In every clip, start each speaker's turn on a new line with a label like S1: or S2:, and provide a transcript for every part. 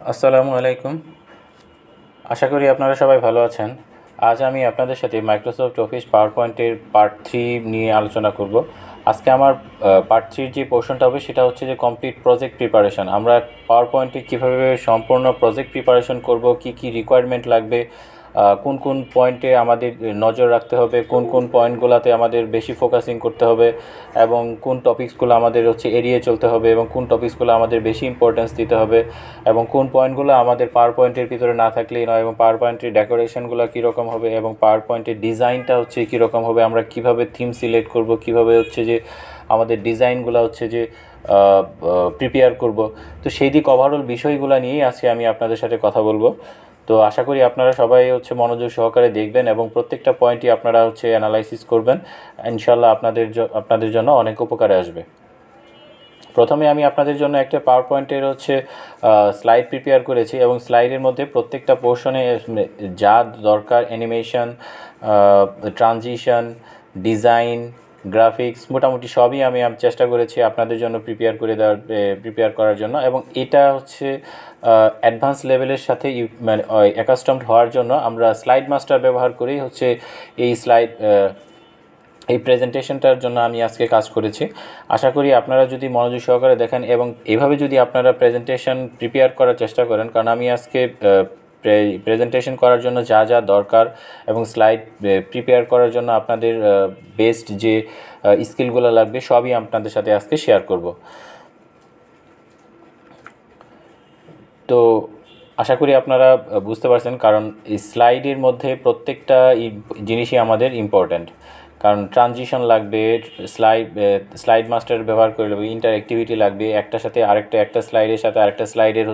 S1: আসসালামু আলাইকুম। আশা করি আপনারা সবাই ভালো আছেন। আজ আমি আপনাদের সাথে মাইক্রোসফট অফিস পাওয়ার পয়েন্টের পার্ট 3 নিয়ে আলোচনা করব। আজকে আমার পার্ট 3 যে পোর্শনটা হবে সেটা হচ্ছে যে কমপ্লিট প্রজেক্ট প্রিপারেশন। আমরা পাওয়ার পয়েন্টে কীভাবে সম্পূর্ণ প্রজেক্ট প্রিপারেশন করব, কি কি রিকোয়ারমেন্ট লাগবে, কোন কোন পয়েন্টে আমাদের নজর রাখতে হবে, কোন কোন পয়েন্টগুলোতে আমাদের বেশি ফোকাসিং করতে হবে, এবং কোন টপিকসগুলো আমাদের এড়িয়ে চলতে হবে, এবং কোন টপিকসগুলো আমাদের বেশি ইম্পর্টেন্স দিতে হবে, এবং কোন পয়েন্টগুলো আমাদের পাওয়ার পয়েন্টের ভিতরে না থাকলেই নয়, এবং পাওয়ার পয়েন্টের ডেকোরেশনগুলো কীরকম হবে, এবং পাওয়ার পয়েন্টের ডিজাইনটা কীরকম হবে, আমরা কীভাবে থিম সিলেক্ট করব, কীভাবে আমাদের ডিজাইনগুলো প্রিপেয়ার করব। তো সেই দিক ওভারঅল বিষয়গুলো নিয়েই আজকে আমি আপনাদের সাথে কথা বলবো। তো আশা করি আপনারা সবাই মনোযোগ সহকারে দেখবেন এবং প্রত্যেকটা পয়েন্টই আপনারা অ্যানালাইসিস করবেন। ইনশাল্লাহ আপনাদের জন্য অনেক উপকারে আসবে। প্রথমে আমি আপনাদের জন্য একটা পাওয়ার পয়েন্টের স্লাইড প্রিপেয়ার করেছি, এবং স্লাইডের মধ্যে প্রত্যেকটা পোর্শনে যা দরকার, অ্যানিমেশন, ট্রানজিশন, ডিজাইন, গ্রাফিক্স, মোটামুটি সবই আমি চেষ্টা করেছি আপনাদের জন্য প্রিপেয়ার করার জন্য। এবং এটা অ্যাডভান্স লেভেলের সাথে মানে অ্যাকাস্টমড হওয়ার জন্য আমরা স্লাইড মাস্টার ব্যবহার করেই এই প্রেজেন্টেশনটার জন্য আমি আজকে কাজ করেছি। আশা করি আপনারা যদি মনোযোগ সহকারে দেখেন এবং এভাবে যদি আপনারা প্রেজেন্টেশন প্রিপেয়ার করার চেষ্টা করেন, কারণ আমি আজকে প্রেজেন্টেশন করার জন্য যা যা দরকার এবং স্লাইড প্রিপেয়ার করার জন্য আপনাদের বেস্ট যে স্কিলগুলো লাগবে সবই আপনাদের সাথে আজকে শেয়ার করব। তো আশা করি আপনারা বুঝতে পারছেন, কারণ এই স্লাইডের মধ্যে প্রত্যেকটা জিনিসই আমাদের ইম্পর্ট্যান্ট। কারণ ট্রানজিশন লাগবে, স্লাইড মাস্টার ব্যবহার করে লাগবে, ইন্টারঅ্যাক্টিভিটি লাগবে, একটার সাথে একটা স্লাইডের সাথে আরেকটা স্লাইডের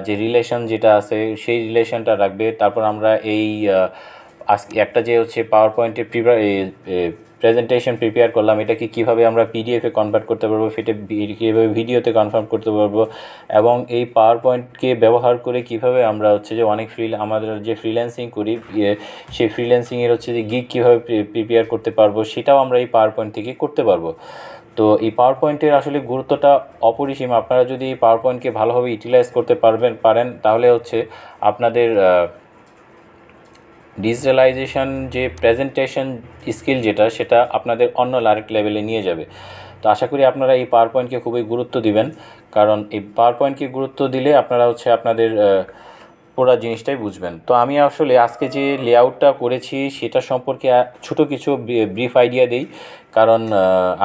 S1: যে রিলেশন যেটা আছে সেই রিলেশনটা রাখবে। তারপর আমরা আজকে একটা পাওয়ার পয়েন্টে প্রেজেন্টেশন প্রিপেয়ার করলাম, এটাকে কীভাবে আমরা পিডিএফে কনভার্ট করতে পারবো, কীভাবে ভিডিওতে কনভার্ট করতে পারবো, এবং এই পাওয়ার পয়েন্টকে ব্যবহার করে কীভাবে আমরা আমাদের যে ফ্রিল্যান্সিং করি সেই ফ্রিল্যান্সিংয়ের যে গিগ কীভাবে প্রিপেয়ার করতে পারবো, সেটাও আমরা এই পাওয়ার পয়েন্ট থেকে করতে পারবো। তো এই পাওয়ার পয়েন্টের আসলে গুরুত্বটা অপরিসীম। আপনারা যদি এই পাওয়ার পয়েন্টকে ভালোভাবে ইউটিলাইজ করতে পারেন তাহলে আপনাদের ডিজিটালাইজেশন যে প্রেজেন্টেশন স্কিল সেটা আপনাদের অন্য আরেক লেভেলে নিয়ে যাবে। তো আশা করি আপনারা এই পাওয়ার পয়েন্টকে খুবই গুরুত্ব দিবেন, কারণ এই পাওয়ার পয়েন্টকে গুরুত্ব দিলে আপনারা আপনাদের পুরো জিনিসটাই বুঝবেন। তো আমি আসলে আজকে যে লেআউটটা করেছি সেটা সম্পর্কে ছোটো কিছু ব্রিফ আইডিয়া দিই, কারণ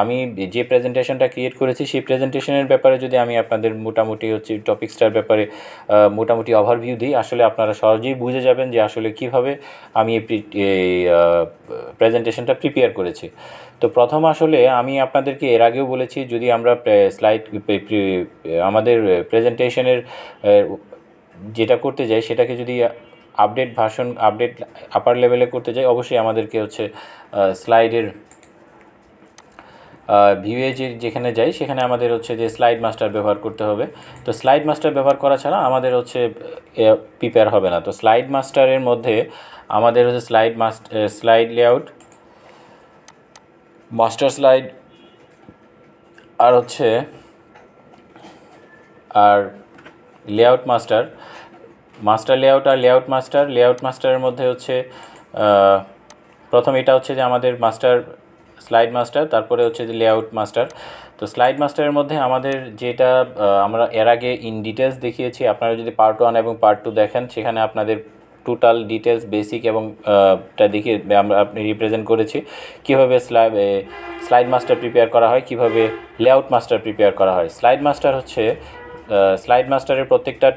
S1: আমি যে প্রেজেন্টেশনটা ক্রিয়েট করেছি সেই প্রেজেন্টেশনের ব্যাপারে যদি আমি আপনাদের মোটামুটি টপিক্সটার ব্যাপারে মোটামুটি ওভারভিউ দিই, আসলে আপনারা সহজেই বুঝে যাবেন যে আসলে কীভাবে আমি এই প্রেজেন্টেশনটা প্রিপেয়ার করেছি। তো প্রথম আমি আপনাদেরকে এর আগেও বলেছি, যদি আমরা আমাদের প্রেজেন্টেশনের যেটা করতে যাই সেটাকে যদি আপডেট আপার লেভেলে করতে যাই, অবশ্যই আমাদেরকে স্লাইডের ভিউয়ে যেখানে যাই সেখানে আমাদের যে স্লাইড মাস্টার ব্যবহার করতে হবে। তো স্লাইড মাস্টার ব্যবহার করা ছাড়া আমাদের প্রিপেয়ার হবে না। তো স্লাইড মাস্টারের মধ্যে আমাদের স্লাইড লেআউট, মাস্টার স্লাইড, আর লেআউট মাস্টার লেআউট আর লেআউট মাস্টারের মধ্যে প্রথম এটা যে আমাদের স্লাইড মাস্টার, তারপরে যে লেআউট মাস্টার। তো স্লাইড মাস্টারের মধ্যে আমাদের যেটা আমরা এর আগে ইন ডিটেলস দেখিয়েছি, আপনারা যদি পার্ট 1 এবং পার্ট 2 দেখেন সেখানে আপনাদের টোটাল ডিটেলস বেসিক এবং দেখিয়ে আপনি রিপ্রেজেন্ট করেছি কীভাবে স্লাইড মাস্টার প্রিপেয়ার করা হয়, কীভাবে লেআউট মাস্টার প্রিপেয়ার করা হয়। স্লাইড মাস্টারের প্রত্যেকটা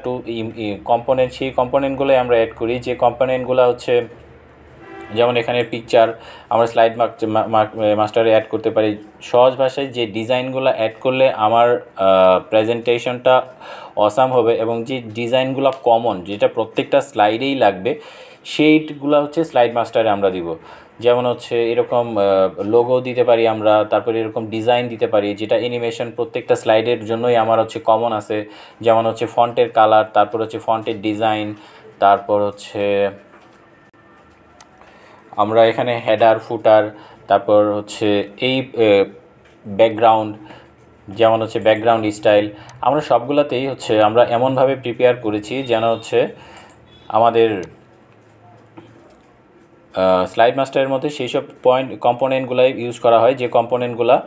S1: কম্পোনেন্ট, সেই কম্পোনেন্টগুলোই আমরা অ্যাড করি। যে কম্পোনেন্টগুলো যেমন এখানে পিকচার আমরা স্লাইড মাস্টারে অ্যাড করতে পারি। সহজ ভাষায় যে ডিজাইনগুলো অ্যাড করলে আমার প্রেজেন্টেশনটা অসাম হবে এবং যে ডিজাইনগুলো কমন, যেটা প্রত্যেকটা স্লাইডেই লাগবে, সেইগুলো স্লাইড মাস্টারে আমরা দিব। যেমন এরকম লোগো দিতে পারি আমরা, তারপরে এরকম ডিজাইন দিতে পারি যেটা অ্যানিমেশন প্রত্যেকটা স্লাইডের জন্যই আমার কমন আছে। যেমন ফন্টের কালার, তারপর ফন্টের ডিজাইন, তারপর আমরা এখানে হেডার, ফুটার, তারপর এই ব্যাকগ্রাউন্ড, যেমন হচ্ছে ব্যাকগ্রাউন্ড স্টাইল, আমরা সবগুলোতেই হচ্ছে আমরা এমনভাবে প্রিপেয়ার করেছি যেন হচ্ছে আমাদের স্লাইড মাস্টারের মধ্যে সেই সব কম্পোনেন্টগুলাই ইউজ করা হয় যে কম্পোনেন্টগুলো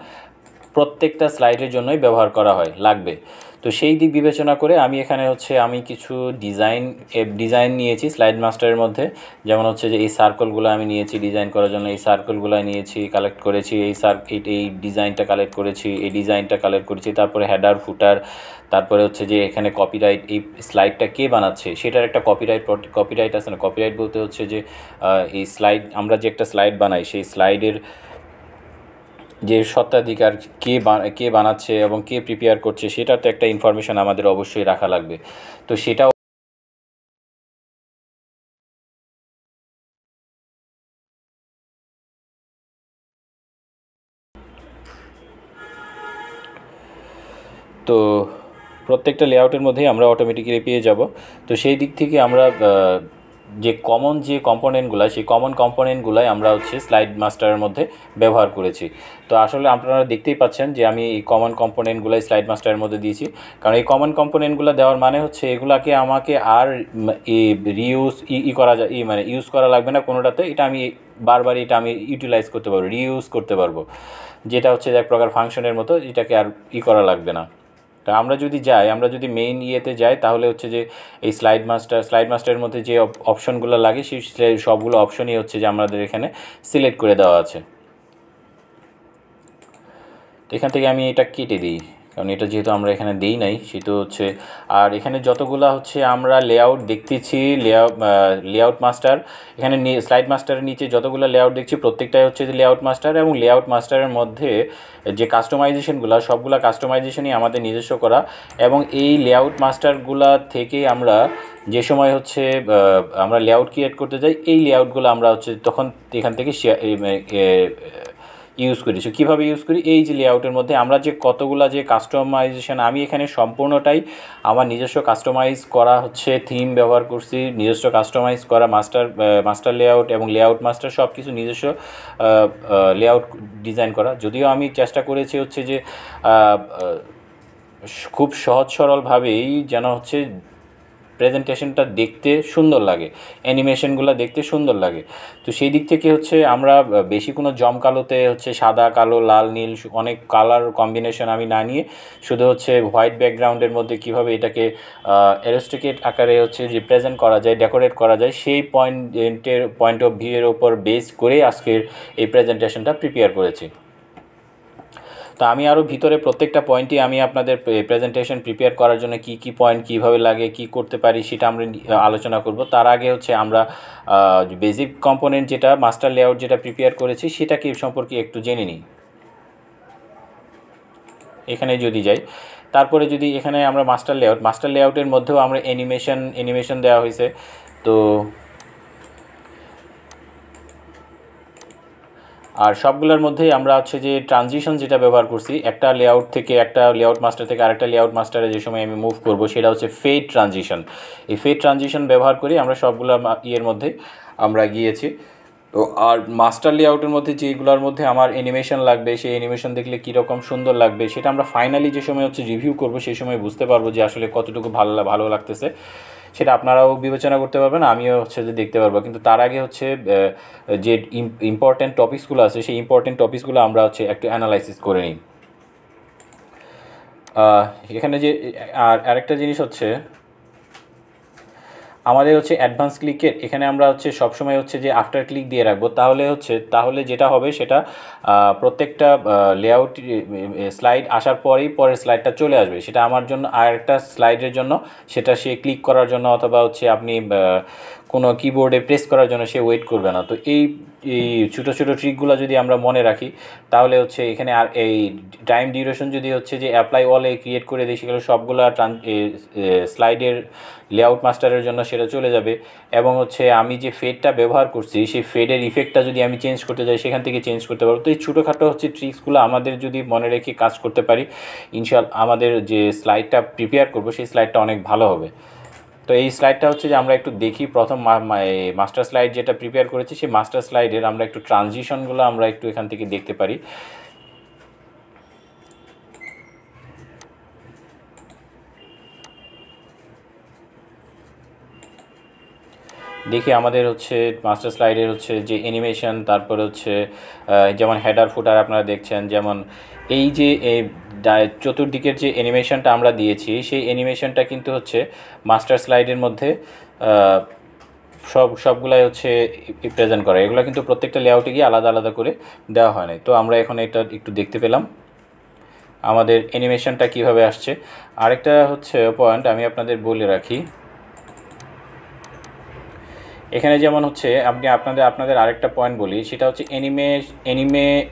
S1: প্রত্যেকটা স্লাইডের জন্যই ব্যবহার করা হয় লাগবে। তো সেই দিক বিবেচনা করে আমি এখানে হচ্ছে আমি কিছু ডিজাইন নিয়েছি স্লাইড মাস্টারের মধ্যে। যেমন হচ্ছে যে এই সার্কেলগুলো আমি নিয়েছি ডিজাইন করার জন্য, এই সার্কেলগুলো নিয়েছি কালেক্ট করেছি, এই ডিজাইনটা কালেক্ট করেছি, এই ডিজাইনটা কালেক্ট করেছি, তারপরে হেডার ফুটার, তারপরে হচ্ছে যে এখানে কপিরাইট, এই স্লাইডটা কে বানাচ্ছে সেটার একটা কপিরাইট আছে না, কপিরাইট বলতে হচ্ছে যে এই স্লাইড আমরা যে একটা স্লাইড বানাই সেই স্লাইডের যে স্বত্বাধিকার কে বানাচ্ছে এবং কে প্রিপেয়ার করছে সেটার তো একটা ইনফরমেশন আমাদের অবশ্যই রাখা লাগবে। তো সেটাও তো প্রত্যেকটা লেআউটের মধ্যেই আমরা অটোমেটিক্যালি পেয়ে যাব। তো সেই দিক থেকে আমরা যে কম্পোনেন্টগুলো সেই কমন কম্পোনেন্টগুলাই আমরা হচ্ছে স্লাইড মাস্টারের মধ্যে ব্যবহার করেছি। তো আসলে আপনারা দেখতেই পাচ্ছেন যে আমি এই কমন কম্পোনেন্টগুলাই স্লাইড মাস্টারের মধ্যে দিয়েছি, কারণ এই কমন কম্পোনেন্টগুলো দেওয়ার মানে হচ্ছে এগুলাকে আমাকে আর ইউজ করা লাগবে না কোনোটাতে। এটা আমি বারবার এটা আমি ইউটিলাইজ করতে পারবো, রিইউজ করতে পারবো, যেটা হচ্ছে এক প্রকার ফাংশনের মতো, এটাকে আর করা লাগবে না। তা আমরা যদি মেইন ইয়েতে যাই তাহলে হচ্ছে যে এই স্লাইড মাস্টারের মধ্যে যে অপশনগুলো লাগে সেই সবগুলো অপশনই হচ্ছে যে আমাদের এখানে সিলেক্ট করে দেওয়া আছে। তো এখান থেকে আমি এটা কেটে দিই, কারণ এটা যেহেতু আমরা এখানে দিই নাই সেহেতু হচ্ছে। আর এখানে যতগুলা হচ্ছে আমরা লেআউট দেখতেছি, লেআউট মাস্টার, এখানে স্লাইড মাস্টারের নিচে যতগুলো লেআউট দেখছি প্রত্যেকটাই হচ্ছে যে লেআউট মাস্টার, এবং লেআউট মাস্টারের মধ্যে যে কাস্টমাইজেশনগুলো সবগুলো কাস্টমাইজেশনই আমাদের নিজস্ব করা। এবং এই লেআউট মাস্টারগুলা থেকে আমরা যে সময় হচ্ছে আমরা লেআউট ক্রিয়েট করতে যাই, এই লেআউটগুলো আমরা হচ্ছে তখন এখান থেকে ইউজ করি। সো কীভাবে ইউজ করি, এই যে লেআউটের মধ্যে আমরা যে কতগুলা যে কাস্টমাইজেশন, আমি এখানে সম্পূর্ণটাই আমার নিজস্ব কাস্টমাইজ করা হচ্ছে থিম ব্যবহার করছি, নিজস্ব কাস্টমাইজ করা মাস্টার লেআউট এবং লেআউট মাস্টার সব কিছু নিজস্ব লেআউট ডিজাইন করা। যদিও আমি চেষ্টা করেছি হচ্ছে যে খুব সহজ সরলভাবেই যেন হচ্ছে প্রেজেন্টেশনটা দেখতে সুন্দর লাগে, অ্যানিমেশনগুলো দেখতে সুন্দর লাগে। তো সেই দিক থেকে হচ্ছে আমরা বেশি কোনো জমকালোতে হচ্ছে সাদা কালো লাল নীল অনেক কালার কম্বিনেশন আমি না নিয়ে শুধু হচ্ছে হোয়াইট ব্যাকগ্রাউন্ডের মধ্যে কীভাবে এটাকে অ্যারোস্টিকেট আকারে হচ্ছে রিপ্রেজেন্ট করা যায়, ডেকোরেট করা যায়, সেই পয়েন্ট অফ ভিউয়ের ওপর বেস করে আজকের এই প্রেজেন্টেশনটা প্রিপেয়ার করেছি। তো আমি আরও ভিতরে প্রত্যেকটা পয়েন্টই আমি আপনাদের প্রেজেন্টেশন প্রিপেয়ার করার জন্য কি পয়েন্ট কীভাবে লাগে কি করতে পারি সেটা আমরা আলোচনা করব। তার আগে হচ্ছে আমরা বেসিক কম্পোনেন্ট যেটা মাস্টার লেআউট যেটা প্রিপেয়ার করেছি সেটাকে সম্পর্কে একটু জেনে নিই। এখানে যদি যাই, তারপরে যদি এখানে আমরা মাস্টার লেআউটের মধ্যেও আমরা অ্যানিমেশন দেওয়া হয়েছে। তো আর সবগুলোর মধ্যেই আমরা হচ্ছে যে ট্রানজিশন যেটা ব্যবহার করছি, একটা লেআউট মাস্টার থেকে আরেকটা লেআউট মাস্টারে যে সময় আমি মুভ করব সেটা হচ্ছে ফেড ট্রানজিশন। এই ফেড ট্রানজিশন ব্যবহার করি আমরা সবগুলো ইয়ের মধ্যে আমরা গিয়েছি। তো আর মাস্টার লেআউটের মধ্যে যেগুলোর মধ্যে আমার অ্যানিমেশন লাগবে, সেই অ্যানিমেশন দেখলে কীরকম সুন্দর লাগবে সেটা আমরা ফাইনালি যে সময় হচ্ছে রিভিউ করব সেই সময় বুঝতে পারবো যে আসলে কতটুকু ভালো লাগতেছে। সেটা আপনারাও বিবেচনা করতে পারবেন, আমিও হচ্ছে যে দেখতে পারবো। কিন্তু তার আগে হচ্ছে যে ইম্পর্টেন্ট টপিকসগুলো আছে সেই ইম্পর্টেন্ট টপিকসগুলো আমরা হচ্ছে একটু অ্যানালাইসিস করে নিই। এখানে যে আরেকটা জিনিস হচ্ছে আমাদের হচ্ছে অ্যাডভান্স ক্লিকের এখানে আমরা হচ্ছে সবসময় হচ্ছে যে আফটার ক্লিক দিয়ে রাখবো, তাহলে যেটা হবে সেটা প্রত্যেকটা লেআউট স্লাইড আসার পরের স্লাইডটা চলে আসবে। সেটা আমার জন্য আর একটা স্লাইডের জন্য সেটা সে ক্লিক করার জন্য অথবা হচ্ছে আপনি কোনো কিবোর্ডে প্রেস করার জন্য সে ওয়েট করবে না। তো এই ছোটো ট্রিকগুলো যদি আমরা মনে রাখি তাহলে হচ্ছে এখানে আর এই টাইম ডিউরেশন যদি হচ্ছে যে অ্যাপ্লাই অলে ক্রিয়েট করে দিই সেগুলো সবগুলো স্লাইডের লেআউট মাস্টারের জন্য সেটা চলে যাবে। এবং হচ্ছে আমি যে ফেডটা ব্যবহার করছি সেই ফেডের ইফেক্টটা যদি আমি চেঞ্জ করতে যাই সেখান থেকে চেঞ্জ করতে পারবো। তো এই ছোটোখাটো হচ্ছে ট্রিক্সগুলো আমাদের যদি মনে রেখে কাজ করতে পারি ইনশাআল্লাহ আমাদের যে স্লাইডটা প্রিপেয়ার করব সেই স্লাইডটা অনেক ভালো হবে। তো এই স্লাইডটা হচ্ছে যে আমরা একটু দেখি প্রথম মাস্টার স্লাইড যেটা প্রিপেয়ার করেছি সেই মাস্টার স্লাইডের আমরা একটু ট্রানজিশনগুলো আমরা একটু এখান থেকে দেখতে পারি। দেখি আমাদের হচ্ছে মাস্টার স্লাইডের হচ্ছে যে অ্যানিমেশন, তারপরে হচ্ছে যেমন হেডার ফুটার আপনারা দেখছেন, যেমন এই যে চতুর্দিকের যে অ্যানিমেশনটা আমরা দিয়েছি সেই অ্যানিমেশনটা কিন্তু হচ্ছে মাস্টার স্লাইডের মধ্যে সবগুলাই হচ্ছে প্রেজেন্ট করা। এগুলো কিন্তু প্রত্যেকটা লেআউটে গিয়ে আলাদা আলাদা করে দেওয়া হয় না। তো আমরা এখন এটা একটু দেখতে পেলাম আমাদের অ্যানিমেশনটা কিভাবে আসছে। আরেকটা হচ্ছে পয়েন্ট আমি আপনাদের বলে রাখি, এখানে যেমন হচ্ছে আপনাদের আরেকটা পয়েন্ট বলি, সেটা হচ্ছে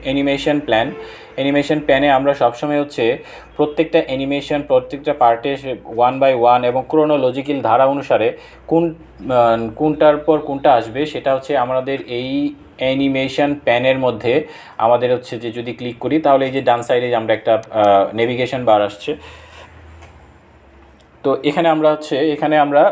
S1: অ্যানিমেশন প্ল্যান। অ্যানিমেশন প্ল্যানে আমরা সবসময় হচ্ছে প্রত্যেকটা অ্যানিমেশন প্রত্যেকটা পার্টে 1 বাই 1 এবং ক্রোনোলজিক্যাল ধারা অনুসারে কোনটার পর কোনটা আসবে সেটা হচ্ছে আমাদের এই অ্যানিমেশন প্যানের মধ্যে আমাদের হচ্ছে যে যদি ক্লিক করি তাহলে এই যে ডান সাইডে আমরা একটা নেভিগেশন বার আসছে। তো এখানে আমরা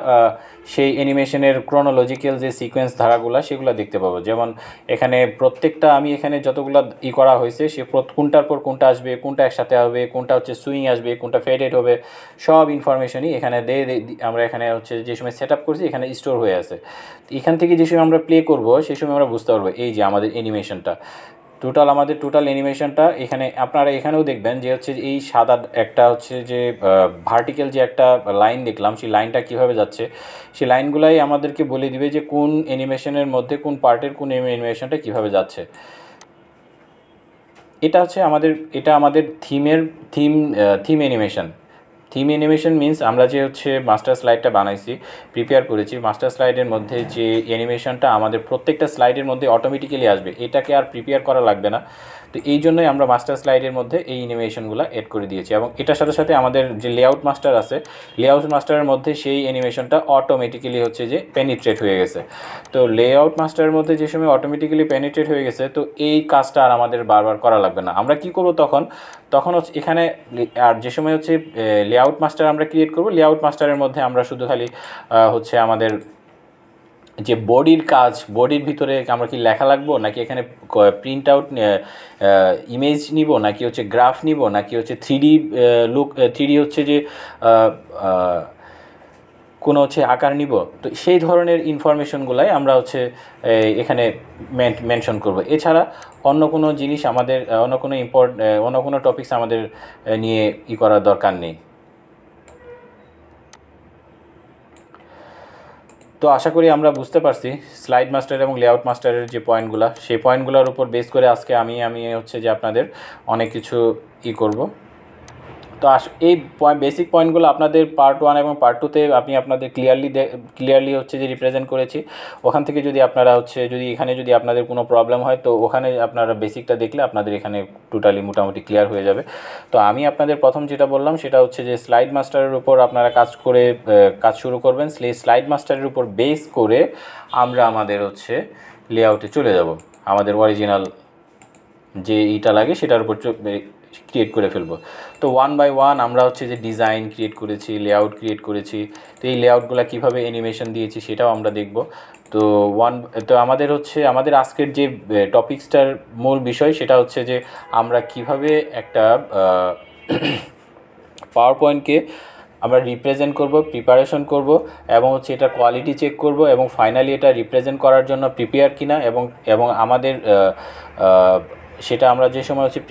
S1: সেই অ্যানিমেশনের ক্রোনোলজিক্যাল যে সিকোয়েন্স ধারাগুলো সেগুলো দেখতে পাবো। যেমন এখানে প্রত্যেকটা আমি এখানে যতগুলো করা হয়েছে সে কোনটার পর কোনটা আসবে, কোনটা একসাথে হবে, কোনটা হচ্ছে সুইং আসবে, কোনটা ফেডেড হবে, সব ইনফরমেশনই এখানে আমরা এখানে হচ্ছে যে সময় সেট আপ করছি এখানে স্টোর হয়ে আছে। এখান থেকে যে সময় আমরা প্লে করব সেই সময় আমরা বুঝতে পারবো এই যে আমাদের অ্যানিমেশনটা টোটাল অ্যানিমেশনটা এখানে আপনারা এখানেও দেখবেন যে হচ্ছে এই সাদা একটা হচ্ছে যে ভার্টিক্যাল যে একটা লাইন দেখলাম, সেই লাইনটা কীভাবে যাচ্ছে, সেই লাইনগুলাই আমাদেরকে বলে দিবে যে কোন অ্যানিমেশনের মধ্যে কোন পার্টের কোন অ্যানিমেশনটা কীভাবে যাচ্ছে। এটা আমাদের থিম অ্যানিমেশন মিন্স আমরা যে হচ্ছে মাস্টার স্লাইডটা বানাইছি, প্রিপেয়ার করেছি, মাস্টার স্লাইডের মধ্যে যে অ্যানিমেশনটা আমাদের প্রত্যেকটা স্লাইডের মধ্যে অটোমেটিক্যালি আসবে, এটাকে আর প্রিপেয়ার করা লাগবে না। তো এই জন্যই আমরা মাস্টার স্লাইডের মধ্যে এই অ্যানিমেশনগুলো এড করে দিয়েছি। এবং এটার সাথে সাথে আমাদের যে লেআউট মাস্টার আছে, লেআউট মাস্টারের মধ্যে সেই অ্যানিমেশনটা অটোমেটিক্যালি হচ্ছে যে পেনিট্রেট হয়ে গেছে। তো লেআউট মাস্টারের মধ্যে যে সময় অটোমেটিক্যালি পেনিট্রেট হয়ে গেছে, তো এই কাজটা আর আমাদের বারবার করা লাগবে না। আমরা কি করব তখন হচ্ছে এখানে আর যে সময় হচ্ছে লেআউট মাস্টার আমরা ক্রিয়েট করব, লেআউট মাস্টারের মধ্যে আমরা শুধু খালি হচ্ছে আমাদের যে বডির ভিতরে আমরা কি লেখা লাগবো, নাকি এখানে প্রিন্ট আউট ইমেজ নিব, নাকি হচ্ছে গ্রাফ নিব, নাকি হচ্ছে 3D হচ্ছে যে কোনো হচ্ছে আকার নিব, তো সেই ধরনের ইনফরমেশনগুলাই আমরা হচ্ছে এখানে মেনশন করব। এছাড়া অন্য কোনো জিনিস আমাদের অন্য কোনো টপিকস আমাদের নিয়ে করার দরকার নেই। তো আশা করি আমরা বুঝতে পারছি স্লাইড মাস্টার এবং লেআউট মাস্টারের যে পয়েন্টগুলো, সেই পয়েন্টগুলোর উপর বেস করে আজকে আমি হচ্ছে যে আপনাদের অনেক কিছু করব। তো এই বেসিক পয়েন্টগুলো আপনাদের পার্ট 1 এবং পার্ট 2তে আমি আপনাদের ক্লিয়ারলি হচ্ছে যে রিপ্রেজেন্ট করেছি। ওখান থেকে যদি আপনারা হচ্ছে এখানে যদি আপনাদের কোনো প্রবলেম হয়, তো ওখানে আপনারা বেসিকটা দেখলে আপনাদের এখানে টোটালি মোটামুটি ক্লিয়ার হয়ে যাবে। তো আমি আপনাদের প্রথম যেটা বললাম সেটা হচ্ছে যে স্লাইড মাস্টারের উপর আপনারা কাজ শুরু করবেন। স্লাইড মাস্টারের উপর বেস করে আমরা আমাদের হচ্ছে লেআউটে চলে যাব, আমাদের অরিজিনাল যে লাগে সেটার উপর ক্রিয়েট করে ফেলবো। তো 1 বাই 1 আমরা হচ্ছে যে ডিজাইন ক্রিয়েট করেছি, লেআউট ক্রিয়েট করেছি। তো এই লেআউটগুলো কীভাবে অ্যানিমেশন দিয়েছি সেটাও আমরা দেখব। তো আমাদের আজকের যে টপিক্সটার মূল বিষয় সেটা হচ্ছে যে আমরা কিভাবে একটা পাওয়ার পয়েন্টকে আমরা রিপ্রেজেন্ট করব, প্রিপারেশন করব, এবং হচ্ছে এটা কোয়ালিটি চেক করব, এবং ফাইনালি এটা রিপ্রেজেন্ট করার জন্য প্রিপেয়ার কিনা, এবং আমাদের সেটা আমরা যে সময় হচ্ছে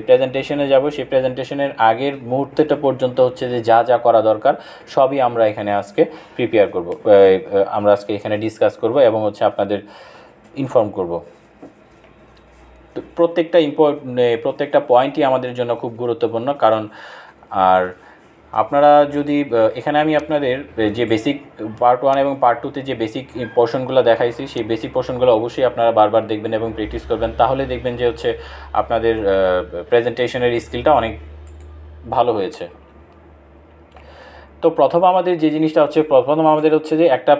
S1: প্রেজেন্টেশনে যাব, সেই প্রেজেন্টেশনের আগের মুহূর্তটা পর্যন্ত হচ্ছে যে যা করা দরকার সবই আমরা এখানে আজকে প্রিপেয়ার করব, আমরা আজকে এখানে ডিসকাস করব এবং হচ্ছে আপনাদের ইনফর্ম করব। তো প্রত্যেকটা পয়েন্টই আমাদের জন্য খুব গুরুত্বপূর্ণ। কারণ আপনারা যদি এখানে আমি আপনাদের যে বেসিক পার্ট 1 এবং পার্ট 2তে যে বেসিক পোর্শনগুলো দেখাইছি, সেই বেসিক পোর্শনগুলো অবশ্যই আপনারা বারবার দেখবেন এবং প্র্যাকটিস করবেন। তাহলে দেখবেন যে হচ্ছে আপনাদের প্রেজেন্টেশনের স্কিলটা অনেক ভালো হয়েছে। তো প্রথম আমাদের যে একটা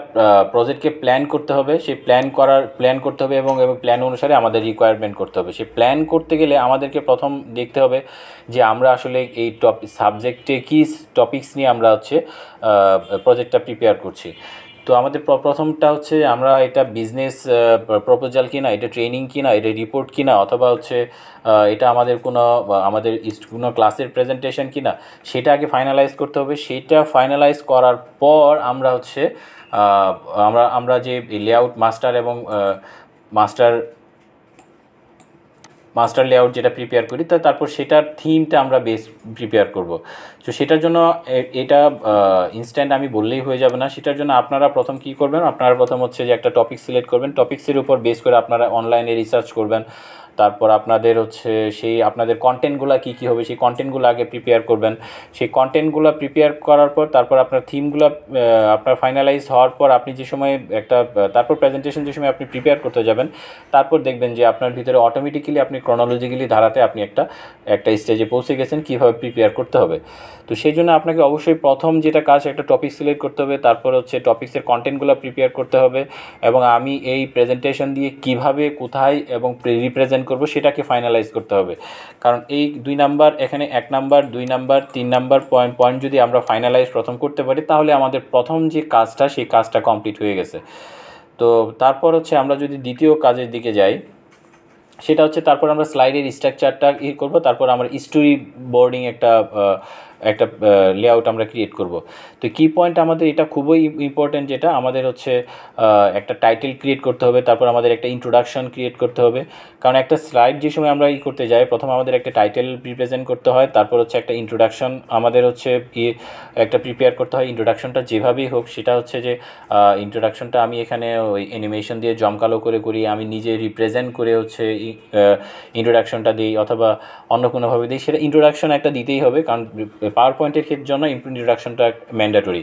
S1: প্রজেক্টকে প্ল্যান করতে হবে, সেই প্ল্যান করতে হবে এবং প্ল্যান অনুসারে আমাদের রিকোয়ারমেন্ট করতে হবে। সেই প্ল্যান করতে গেলে আমাদেরকে প্রথম দেখতে হবে যে আমরা আসলে এই সাবজেক্টে কী টপিকস নিয়ে আমরা হচ্ছে প্রজেক্টটা প্রিপেয়ার করছি। তো আমাদের প্রথমটা হচ্ছে আমরা এটা বিজনেস প্রপোজাল কিনা, এটা ট্রেনিং কিনা, এটা রিপোর্ট কিনা, অথবা হচ্ছে এটা আমাদের আমাদের কোনো ক্লাসের প্রেজেন্টেশন কিনা, সেটা আগে ফাইনালাইজ করতে হবে। সেটা ফাইনালাইজ করার পর আমরা হচ্ছে আমরা যে লেআউট মাস্টার এবং মাস্টার লেআউট যেটা প্রিপেয়ার করি, তারপর সেটার থিমটা আমরা বেস প্রিপেয়ার করব। তো সেটার জন্য এটা ইনস্ট্যান্ট আমি বললেই হয়ে যাবে না। সেটার জন্য আপনারা প্রথম কী করবেন, আপনারা প্রথম হচ্ছে যে একটা টপিক সিলেক্ট করবেন। টপিক্সের উপর বেস করে আপনারা অনলাইনে রিসার্চ করবেন। তারপর আপনাদের হচ্ছে আপনাদের কন্টেন্টগুলো কী হবে সেই কন্টেন্টগুলো আগে প্রিপেয়ার করবেন। সেই কন্টেন্টগুলো প্রিপেয়ার করার পর তারপর আপনার থিমগুলো আপনার ফাইনালাইজ হওয়ার পর আপনি যে সময় তারপর প্রেজেন্টেশন যে সময় আপনি প্রিপেয়ার করতে যাবেন, তারপর দেখবেন যে আপনার ভিতরে অটোমেটিক্যালি আপনি ক্রনোলজিক্যালি ধারাতে আপনি একটা স্টেজে পৌঁছে গেছেন কীভাবে প্রিপেয়ার করতে হবে। তো সেই জন্য আপনাকে অবশ্যই প্রথম যেটা কাজ, একটা টপিক সিলেক্ট করতে হবে, তারপর হচ্ছে টপিক্সের কন্টেন্টগুলো প্রিপেয়ার করতে হবে, এবং আমি এই প্রেজেন্টেশন দিয়ে কিভাবে, কোথায় এবং রিপ্রেজেন্ট করব সেটাকে ফাইনালাইজ করতে হবে। কারণ এই 2 নাম্বার, এখানে 1 নাম্বার, 2 নাম্বার, 3 নাম্বার পয়েন্ট যদি আমরা ফাইনালাইজ প্রথম করতে পারি, তাহলে আমাদের প্রথম যে কাজটা সেই কাজটা কমপ্লিট হয়ে গেছে। তো তারপর হচ্ছে আমরা যদি দ্বিতীয় কাজের দিকে যাই, সেটা হচ্ছে তারপর আমরা স্লাইডের স্ট্রাকচারটা করব, তারপর আমরা স্টোরি বোর্ডিং একটা লেআউট আমরা ক্রিয়েট করব। তো কি পয়েন্ট আমাদের এটা খুবই ইম্পর্ট্যান্ট, যেটা আমাদের হচ্ছে একটা টাইটেল ক্রিয়েট করতে হবে, তারপর আমাদের একটা ইন্ট্রোডাকশন ক্রিয়েট করতে হবে। কারণ একটা স্লাইড যে সময় আমরা করতে যাই, প্রথম আমাদের একটা টাইটেল রিপ্রেজেন্ট করতে হয়, তারপর হচ্ছে একটা ইন্ট্রোডাকশন আমাদের হচ্ছে একটা প্রিপেয়ার করতে হয়। ইন্ট্রোডাকশনটা যেভাবেই হোক, সেটা হচ্ছে যে ইন্ট্রোডাকশনটা আমি এখানে ওই অ্যানিমেশন দিয়ে জমকালো করি, আমি নিজে রিপ্রেজেন্ট করে হচ্ছে ইন্ট্রোডাকশনটা দিই, অথবা অন্য কোনোভাবে দিই, সেটা ইন্ট্রোডাকশন একটা দিতেই হবে, কারণ পাওয়ার পয়েন্টের জন্য ইন্ট্রোডাকশনটা ম্যান্ডেটরি।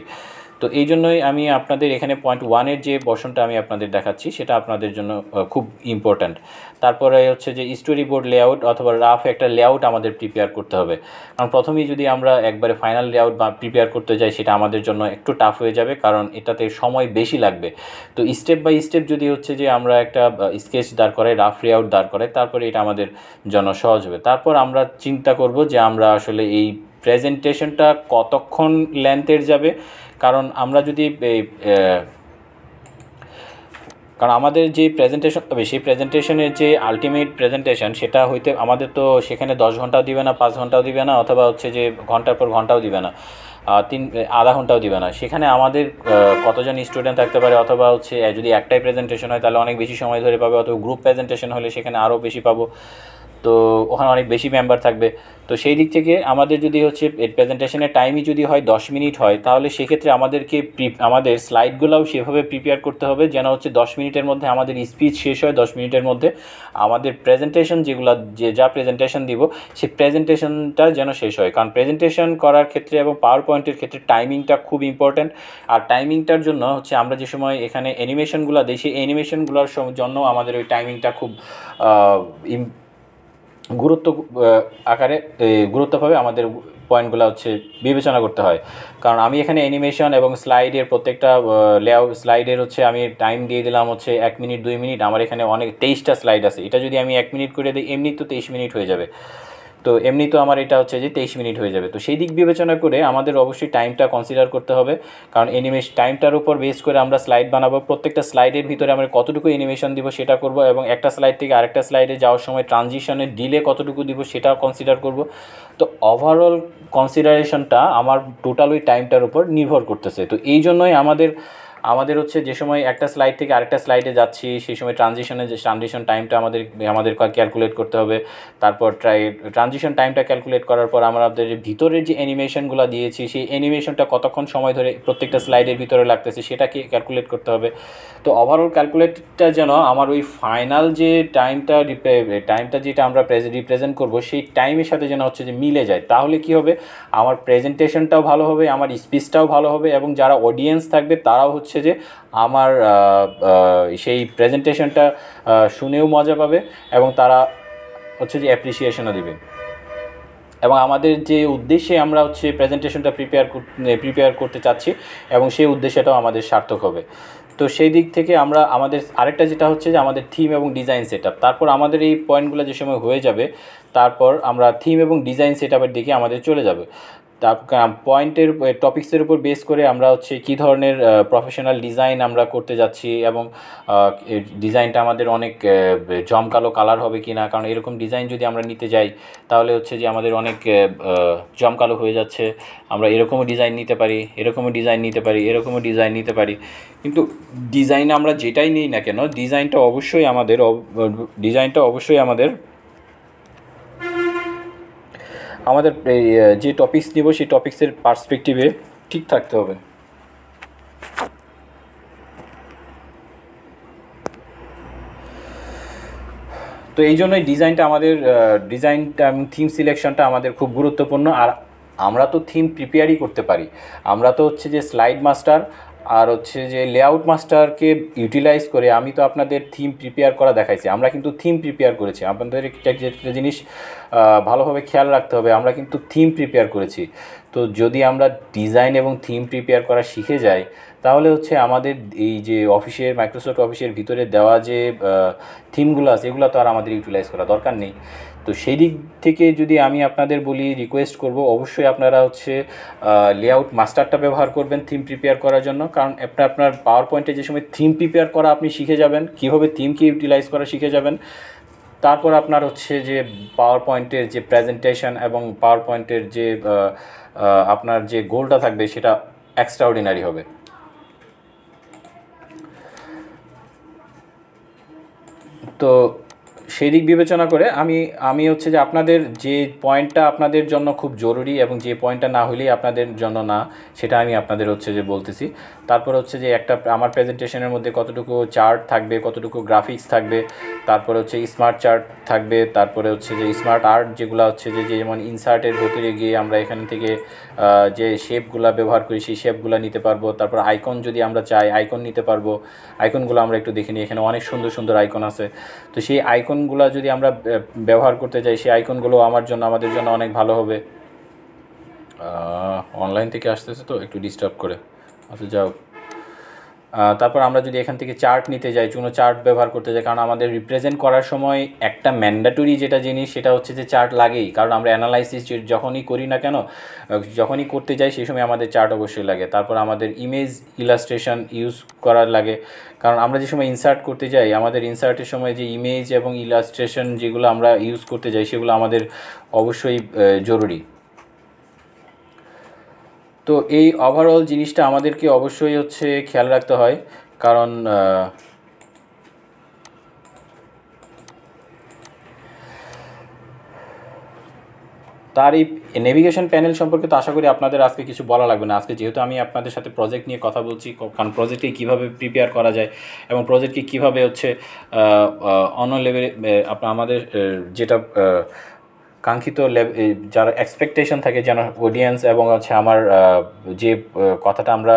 S1: তো এই জন্যই আমি আপনাদের এখানে পয়েন্ট 1-এর যে পোরশনটা আমি আপনাদের দেখাচ্ছি, সেটা আপনাদের জন্য খুব ইম্পর্ট্যান্ট। তারপরে হচ্ছে যে স্টোরি বোর্ড লেআউট অথবা রাফ একটা লেআউট আমাদের প্রিপেয়ার করতে হবে। কারণ প্রথমেই যদি আমরা একবারে ফাইনাল লেআউট প্রিপেয়ার করতে যাই, সেটা আমাদের জন্য একটু টাফ হয়ে যাবে, কারণ এটাতে সময় বেশি লাগবে। তো স্টেপ বাই স্টেপ যদি হচ্ছে যে আমরা একটা স্কেচ দাঁড় করাই, রাফ লেআউট দাঁড় করাই, তারপরে এটা আমাদের জন্য সহজ হবে। তারপর আমরা চিন্তা করব যে আমরা আসলে এই প্রেজেন্টেশনটা কতক্ষণ লেন্থের যাবে। কারণ আমরা যদি কারণ আমাদের যে প্রেজেন্টেশন হবে, সেই প্রেজেন্টেশনের যে আলটিমেট প্রেজেন্টেশন, সেটা হইতে আমাদের তো সেখানে 10 ঘন্টাও দিবে না, 5 ঘন্টাও দিবে না, অথবা হচ্ছে যে ঘন্টার পর ঘন্টাও দিবে না, আধা ঘন্টাও দিবে না। সেখানে আমাদের কতজন স্টুডেন্ট থাকতে পারে, অথবা হচ্ছে যদি একটাই প্রেজেন্টেশন হয় তাহলে অনেক বেশি সময় ধরে পাবে, অথবা গ্রুপ প্রেজেন্টেশন হলে সেখানে আরও বেশি পাবো। তো ওখানে অনেক বেশি মেম্বার থাকবে। তো সেই দিক থেকে আমাদের যদি হচ্ছে প্রেজেন্টেশনের টাইমই যদি হয় 10 মিনিট হয়, তাহলে সেক্ষেত্রে আমাদেরকে আমাদের স্লাইডগুলোও সেভাবে প্রিপেয়ার করতে হবে যেন হচ্ছে 10 মিনিটের মধ্যে আমাদের স্পিচ শেষ হয়, 10 মিনিটের মধ্যে আমাদের প্রেজেন্টেশন যা প্রেজেন্টেশন দিব, সেই প্রেজেন্টেশনটা যেন শেষ হয়। কারণ প্রেজেন্টেশন করার ক্ষেত্রে এবং পাওয়ার পয়েন্টের ক্ষেত্রে টাইমিংটা খুব ইম্পর্ট্যান্ট। আর টাইমিংটার জন্য হচ্ছে আমরা যে সময় এখানে অ্যানিমেশনগুলো দিই, সেই অ্যানিমেশনগুলোর জন্য আমাদের ওই টাইমিংটা খুব গুরুত্বভাবে আমাদের পয়েন্টগুলো হচ্ছে বিবেচনা করতে হয়। কারণ আমি এখানে অ্যানিমেশন এবং স্লাইডের প্রত্যেকটা স্লাইডের হচ্ছে আমি টাইম দিয়ে দিলাম হচ্ছে 1 মিনিট 2 মিনিট। আমার এখানে অনেক 23টা স্লাইড আছে, এটা যদি আমি 1 মিনিট করে দিই, এমনি তো 23 মিনিট হয়ে যাবে। তো এমনি তো আমার এটা হচ্ছে যে 23 মিনিট হয়ে যাবে। তো সেই দিক বিবেচনা করে আমাদের অবশ্যই টাইমটা কনসিডার করতে হবে, কারণ টাইমটার উপর বেস করে আমরা স্লাইড বানাবো। প্রত্যেকটা স্লাইডের ভিতরে আমরা কতটুকু অ্যানিমেশন দিব সেটা করব, এবং একটা স্লাইড থেকে আরেকটা স্লাইডে যাওয়ার সময় ট্রানজিশনের ডিলে কতটুকু দিব সেটাও কনসিডার করব। তো ওভারঅল কনসিডারেশনটা আমার টোটাল ওই টাইমটার উপর নির্ভর করতেছে। তো এই জন্যই আমাদের হচ্ছে যে সময় একটা স্লাইড থেকে আরেকটা স্লাইডে যাচ্ছি, সেই সময় ট্রানজিশন টাইমটা আমাদের ক্যালকুলেট করতে হবে। তারপর ট্রানজিশন টাইমটা ক্যালকুলেট করার পর আমাদের ভিতরের যে অ্যানিমেশনগুলো দিয়েছি, সেই অ্যানিমেশনটা কতক্ষণ সময় ধরে প্রত্যেকটা স্লাইডের ভিতরে লাগতেছে সেটাকে ক্যালকুলেট করতে হবে। তো ওভারঅল ক্যালকুলেটটা যেন আমার ওই ফাইনাল যে টাইমটা যেটা আমরা রিপ্রেজেন্ট করব, সেই টাইমের সাথে যেন হচ্ছে যে মিলে যায়। তাহলে কি হবে, আমার প্রেজেন্টেশনটাও ভালো হবে, আমার স্পিচটাও ভালো হবে, এবং যারা অডিয়েন্স থাকবে তারাও হচ্ছে যে আমার সেই প্রেজেন্টেশনটা শুনেও মজা পাবে, এবং তারা হচ্ছে যে অ্যাপ্রিসিয়েশনও দেবে। এবং আমাদের যে উদ্দেশ্যে আমরা হচ্ছে প্রেজেন্টেশনটা প্রিপেয়ার করতে চাচ্ছি, এবং সেই উদ্দেশ্যটাও আমাদের সার্থক হবে। তো সেই দিক থেকে আমাদের আরেকটা যেটা হচ্ছে যে আমাদের থিম এবং ডিজাইন সেটআপ। তারপর আমাদের এই পয়েন্টগুলো যে সময় হয়ে যাবে, তারপর আমরা থিম এবং ডিজাইন সেটআপের দিকে আমাদের চলে যাবে। তার পয়েন্টের টপিক্সের উপর বেস করে আমরা হচ্ছে কী ধরনের প্রফেশনাল ডিজাইন আমরা করতে যাচ্ছি, এবং ডিজাইনটা আমাদের অনেক জমকালো কালার হবে কি না, কারণ এরকম ডিজাইন যদি আমরা নিতে যাই তাহলে হচ্ছে যে আমাদের অনেক জমকালো হয়ে যাচ্ছে। আমরা এরকমও ডিজাইন নিতে পারি, এরকমও ডিজাইন নিতে পারি, এরকমও ডিজাইন নিতে পারি, কিন্তু ডিজাইন আমরা যেটাই নিই না কেন ডিজাইনটা অবশ্যই আমাদের এই যে টপিকস নিব সেই টপিক্সের পার্সপেক্টিভে ঠিক থাকতে হবে। তো এই জন্যই ডিজাইনটা এবং থিম সিলেকশনটা আমাদের খুব গুরুত্বপূর্ণ। আর আমরা তো থিম প্রিপেয়ারই করতে পারি, আমরা তো হচ্ছে যে স্লাইড মাস্টার আর হচ্ছে যে লেআউট মাস্টারকে ইউটিলাইজ করে আমি তো আপনাদের থিম প্রিপেয়ার করা দেখাইছি। আমরা কিন্তু থিম প্রিপেয়ার করেছি, আপনাদের একটা জিনিস ভালোভাবে খেয়াল রাখতে হবে, আমরা কিন্তু থিম প্রিপেয়ার করেছি। তো যদি আমরা ডিজাইন এবং থিম প্রিপেয়ার করা শিখে যাই তাহলে হচ্ছে আমাদের এই যে মাইক্রোসফট অফিসের ভিতরে দেওয়া যে থিমগুলো আছে এগুলো তো আর আমাদের ইউটিলাইজ করা দরকার নেই। তো সেই দিক থেকে যদি আমি আপনাদের বলি, রিকোয়েস্ট করব অবশ্যই আপনারা হচ্ছে লেআউট মাস্টারটা ব্যবহার করবেন থিম প্রিপেয়ার করার জন্য, কারণ আপনার পাওয়ার পয়েন্টে যে সময় থিম প্রিপেয়ার করা আপনি শিখে যাবেন, কীভাবে থিমকে ইউটিলাইজ করা শিখে যাবেন, তারপর আপনার হচ্ছে যে পাওয়ার পয়েন্টের যে প্রেজেন্টেশন এবং পাওয়ার পয়েন্টের যে আপনার যে গোলটা থাকবে সেটা এক্সট্রাঅর্ডিনারি হবে। তো সেই দিক বিবেচনা করে আমি হচ্ছে যে আপনাদের যে পয়েন্টটা আপনাদের জন্য খুব জরুরি এবং যে পয়েন্টটা না হলেই আপনাদের জন্য না, সেটা আমি আপনাদের হচ্ছে যে বলতেছি। তারপর হচ্ছে যে আমার প্রেজেন্টেশনের মধ্যে কতটুকু চার্ট থাকবে, কতটুকু গ্রাফিক্স থাকবে, তারপরে হচ্ছে স্মার্ট চার্ট থাকবে, তারপরে হচ্ছে যে স্মার্ট আর্ট যেগুলো হচ্ছে যে যেমন ইনসার্টের ভিতরে গিয়ে আমরা এখান থেকে যে শেপগুলো ব্যবহার করি সেই শেপগুলো নিতে পারবো। তারপর আইকন যদি আমরা চাই আইকন নিতে পারবো, আইকনগুলো আমরা একটু দেখে নিই, এখানে অনেক সুন্দর সুন্দর আইকন আছে। তো সেই আইকনগুলো যদি আমরা ব্যবহার করতে চাই সেই আইকনগুলো আমাদের জন্য অনেক ভালো হবে। অনলাইন থেকে আসতেছে তো একটু ডিস্টার্ব করে, আচ্ছা যাও। তারপর আমরা যদি এখান থেকে চার্ট নিতে যাই, কোনো চার্ট ব্যবহার করতে যাই, কারণ আমাদের রিপ্রেজেন্ট করার সময় একটা ম্যান্ডেটরি যেটা জিনিস সেটা হচ্ছে যে চার্ট লাগেই, কারণ আমরা অ্যানালাইসিস যখনই করি না কেন, যখনই করতে যাই সেই সময় আমাদের চার্ট অবশ্যই লাগে। তারপর আমাদের ইমেজ ইলাস্ট্রেশন ইউজ করার লাগে, কারণ আমরা যে সময় ইনসার্ট করতে যাই আমাদের ইনসার্টের সময় যে ইমেজ এবং ইলাস্ট্রেশন যেগুলো আমরা ইউজ করতে যাই সেগুলো আমাদের অবশ্যই জরুরি। তো এই ওভারঅল জিনিসটা আমাদেরকে অবশ্যই হচ্ছে খেয়াল রাখতে হয়, কারণ তার এই নেভিগেশন প্যানেল সম্পর্কে তো আশা করি আপনাদের আজকে কিছু বলা লাগবে না। আজকে যেহেতু আমি আপনাদের সাথে প্রজেক্ট নিয়ে কথা বলছি, কারণ প্রজেক্টকে কীভাবে প্রিপেয়ার করা যায় এবং প্রজেক্টকে কীভাবে হচ্ছে অন্য লেভেলে আমাদের যেটা কাঙ্ক্ষিত যারা এক্সপেকটেশন থাকে যেন অডিয়েন্স এবং হচ্ছে আমার যে কথাটা আমরা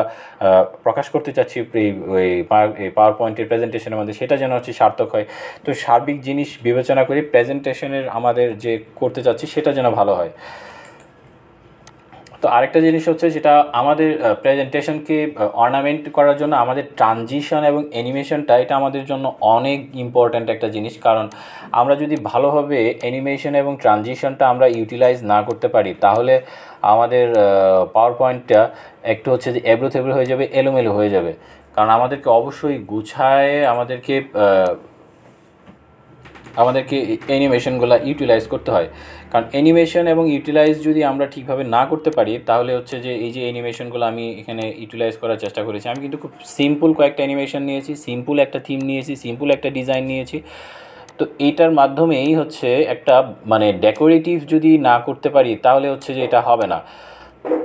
S1: প্রকাশ করতে চাচ্ছি ওই পাওয়ার পয়েন্টের প্রেজেন্টেশনের মধ্যে সেটা যেন হচ্ছে সার্থক হয়। তো সার্বিক জিনিস বিবেচনা করি প্রেজেন্টেশনের আমাদের যে করতে চাচ্ছি সেটা যেন ভালো হয়। তো আরেকটা জিনিস হচ্ছে যেটা আমাদের প্রেজেন্টেশনকে অর্নামেন্ট করার জন্য আমাদের ট্রানজিশন এবং অ্যানিমেশনটা এটা আমাদের জন্য অনেক ইম্পর্ট্যান্ট একটা জিনিস, কারণ আমরা যদি ভালোভাবে অ্যানিমেশন এবং ট্রানজিশনটা আমরা ইউটিলাইজ না করতে পারি তাহলে আমাদের পাওয়ার পয়েন্টটা একটু হচ্ছে যে এবড়ো থেবড়ো হয়ে যাবে, এলোমেলো হয়ে যাবে। কারণ আমাদেরকে অবশ্যই গুছায় আমাদেরকে অ্যানিমেশনগুলো ইউটিলাইজ করতে হয়, কারণ অ্যানিমেশন এবং ইউটিলাইজ যদি আমরা ঠিকভাবে না করতে পারি তাহলে হচ্ছে যে এই যে অ্যানিমেশনগুলো আমি এখানে ইউটিলাইজ করার চেষ্টা করেছি, আমি কিন্তু খুব সিম্পল কয়েকটা অ্যানিমেশন নিয়েছি, সিম্পল একটা থিম নিয়েছি, সিম্পল একটা ডিজাইন নিয়েছি। তো এইটার মাধ্যমেই হচ্ছে একটা মানে ডেকোরেটিভ যদি না করতে পারি তাহলে হচ্ছে যে এটা হবে না।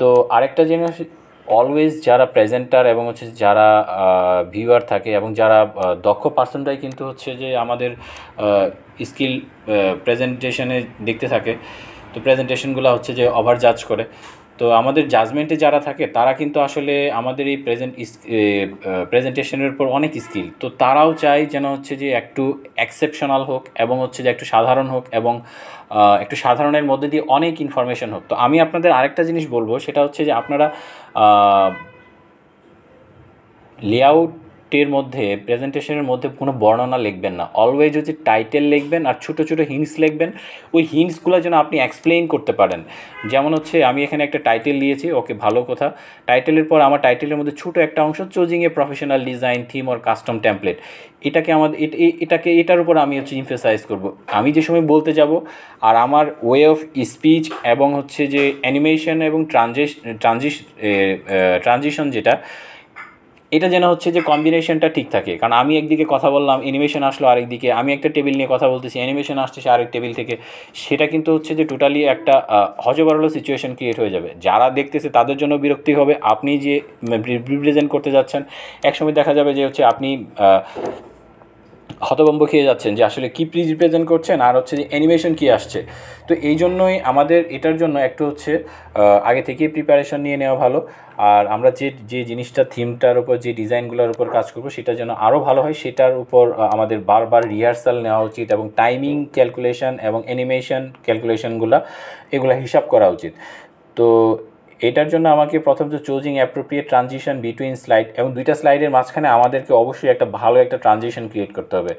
S1: তো আরেকটা জিনিস অলওয়েজ যারা প্রেজেন্টার এবং হচ্ছে যারা ভিউয়ার থাকে এবং যারা দক্ষ পার্সনরাই কিন্তু হচ্ছে যে আমাদের স্কিল প্রেজেন্টেশনে দেখতে থাকে। তো প্রেজেন্টেশনগুলো হচ্ছে যে ওভার জাজ করে। তো আমাদের জাজমেন্টে যারা থাকে তারা কিন্তু আসলে আমাদের এই প্রেজেন্টেশনের উপর অনেক স্কিল, তো তারাও চায় যেন হচ্ছে যে একটু এক্সেপশনাল হোক এবং হচ্ছে যে একটু সাধারণ হোক এবং একটু সাধারণের মধ্যে দিয়ে অনেক ইনফরমেশন হোক। তো আমি আপনাদের আরেকটা জিনিস বলবো সেটা হচ্ছে যে আপনারা লেআউট নোটের মধ্যে প্রেজেন্টেশনের মধ্যে কোনো বর্ণনা লিখবেন না, অলওয়েজ হচ্ছে টাইটেল লিখবেন আর ছোটো ছোটো হিন্টস লিখবেন। ওই হিন্টসগুলো যেন আপনি এক্সপ্লেইন করতে পারেন। যেমন হচ্ছে আমি এখানে একটা টাইটেল দিয়েছি, ওকে ভালো কথা। টাইটেলের পর আমার টাইটেলের মধ্যে ছোটো একটা অংশ choosing a professional design theme or custom template, এটাকে আমাদের এটার উপর আমি হচ্ছে ইমফেসাইজ করব আমি যে সময় বলতে যাব। আর আমার ওয়ে অফ স্পিচ এবং হচ্ছে যে অ্যানিমেশন এবং ট্রানজিশন যেটা, এটা যেন হচ্ছে যে কম্বিনেশনটা ঠিক থাকে। কারণ আমি একদিকে কথা বললাম, অ্যানিমেশন আসলো আরেকদিকে, আমি একটা টেবিল নিয়ে কথা বলতেছি, অ্যানিমেশন আসতেছে আরেক টেবিল থেকে, সেটা কিন্তু হচ্ছে যে টোটালি একটা হজবরল সিচুয়েশন ক্রিয়েট হয়ে যাবে। যারা দেখতেছে তাদের জন্য বিরক্তি হবে। আপনি যে রিপ্রেজেন্ট করতে যাচ্ছেন, একসময় দেখা যাবে যে হচ্ছে আপনি হতভম্ব খেয়ে যাচ্ছেন যে আসলে কী রিপ্রেজেন্ট করছেন আর হচ্ছে যে অ্যানিমেশন কী আসছে। তো এই জন্যই আমাদের এটার জন্য একটু হচ্ছে আগে থেকেই প্রিপারেশন নিয়ে নেওয়া ভালো। আর আমরা যে জিনিসটা থিমটার উপর যে ডিজাইনগুলোর উপর কাজ করব সেটা যেন আরও ভালো হয়, সেটার উপর আমাদের বারবার রিহার্সাল নেওয়া উচিত এবং টাইমিং ক্যালকুলেশন এবং অ্যানিমেশন ক্যালকুলেশনগুলো এগুলো হিসাব করা উচিত। তো এটার জন্য আমাকে প্রথমত choosing appropriate transition between slide, এবং দুইটা স্লাইডের মাঝখানে আমাদেরকে অবশ্যই একটা ভালো একটা ট্রানজিশন ক্রিয়েট করতে হবে।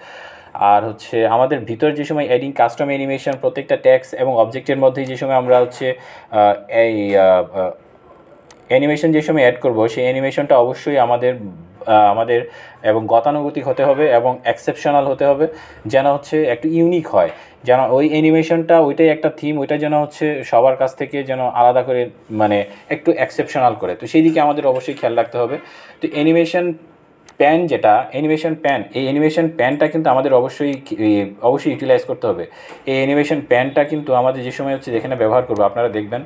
S1: আর হচ্ছে আমাদের ভিতর যে সময় অ্যাডিং কাস্টম অ্যানিমেশন, প্রত্যেকটা ট্যাক্স এবং অবজেক্টের মধ্যে যে সময় আমরা হচ্ছে এই অ্যানিমেশন যে সময় অ্যাড করব, সেই অ্যানিমেশনটা অবশ্যই আমাদের এবং গতানুগতিক হতে হবে এবং এক্সেপশনাল হতে হবে, যেন হচ্ছে একটু ইউনিক হয়, যেন ওই অ্যানিমেশনটা ওইটাই একটা থিম, ওইটা যেন হচ্ছে সবার কাছ থেকে যেন আলাদা করে মানে একটু এক্সেপশনাল করে। তো সেই দিকে আমাদের অবশ্যই খেয়াল রাখতে হবে। তো অ্যানিমেশন প্যান যেটা অ্যানিমেশন প্যান, এই অ্যানিমেশন প্যানটা কিন্তু আমাদের অবশ্যই ইউটিলাইজ করতে হবে। এই অ্যানিমেশন প্যানটা কিন্তু আমাদের যে সময় হচ্ছে যেখানে ব্যবহার করবো, আপনারা দেখবেন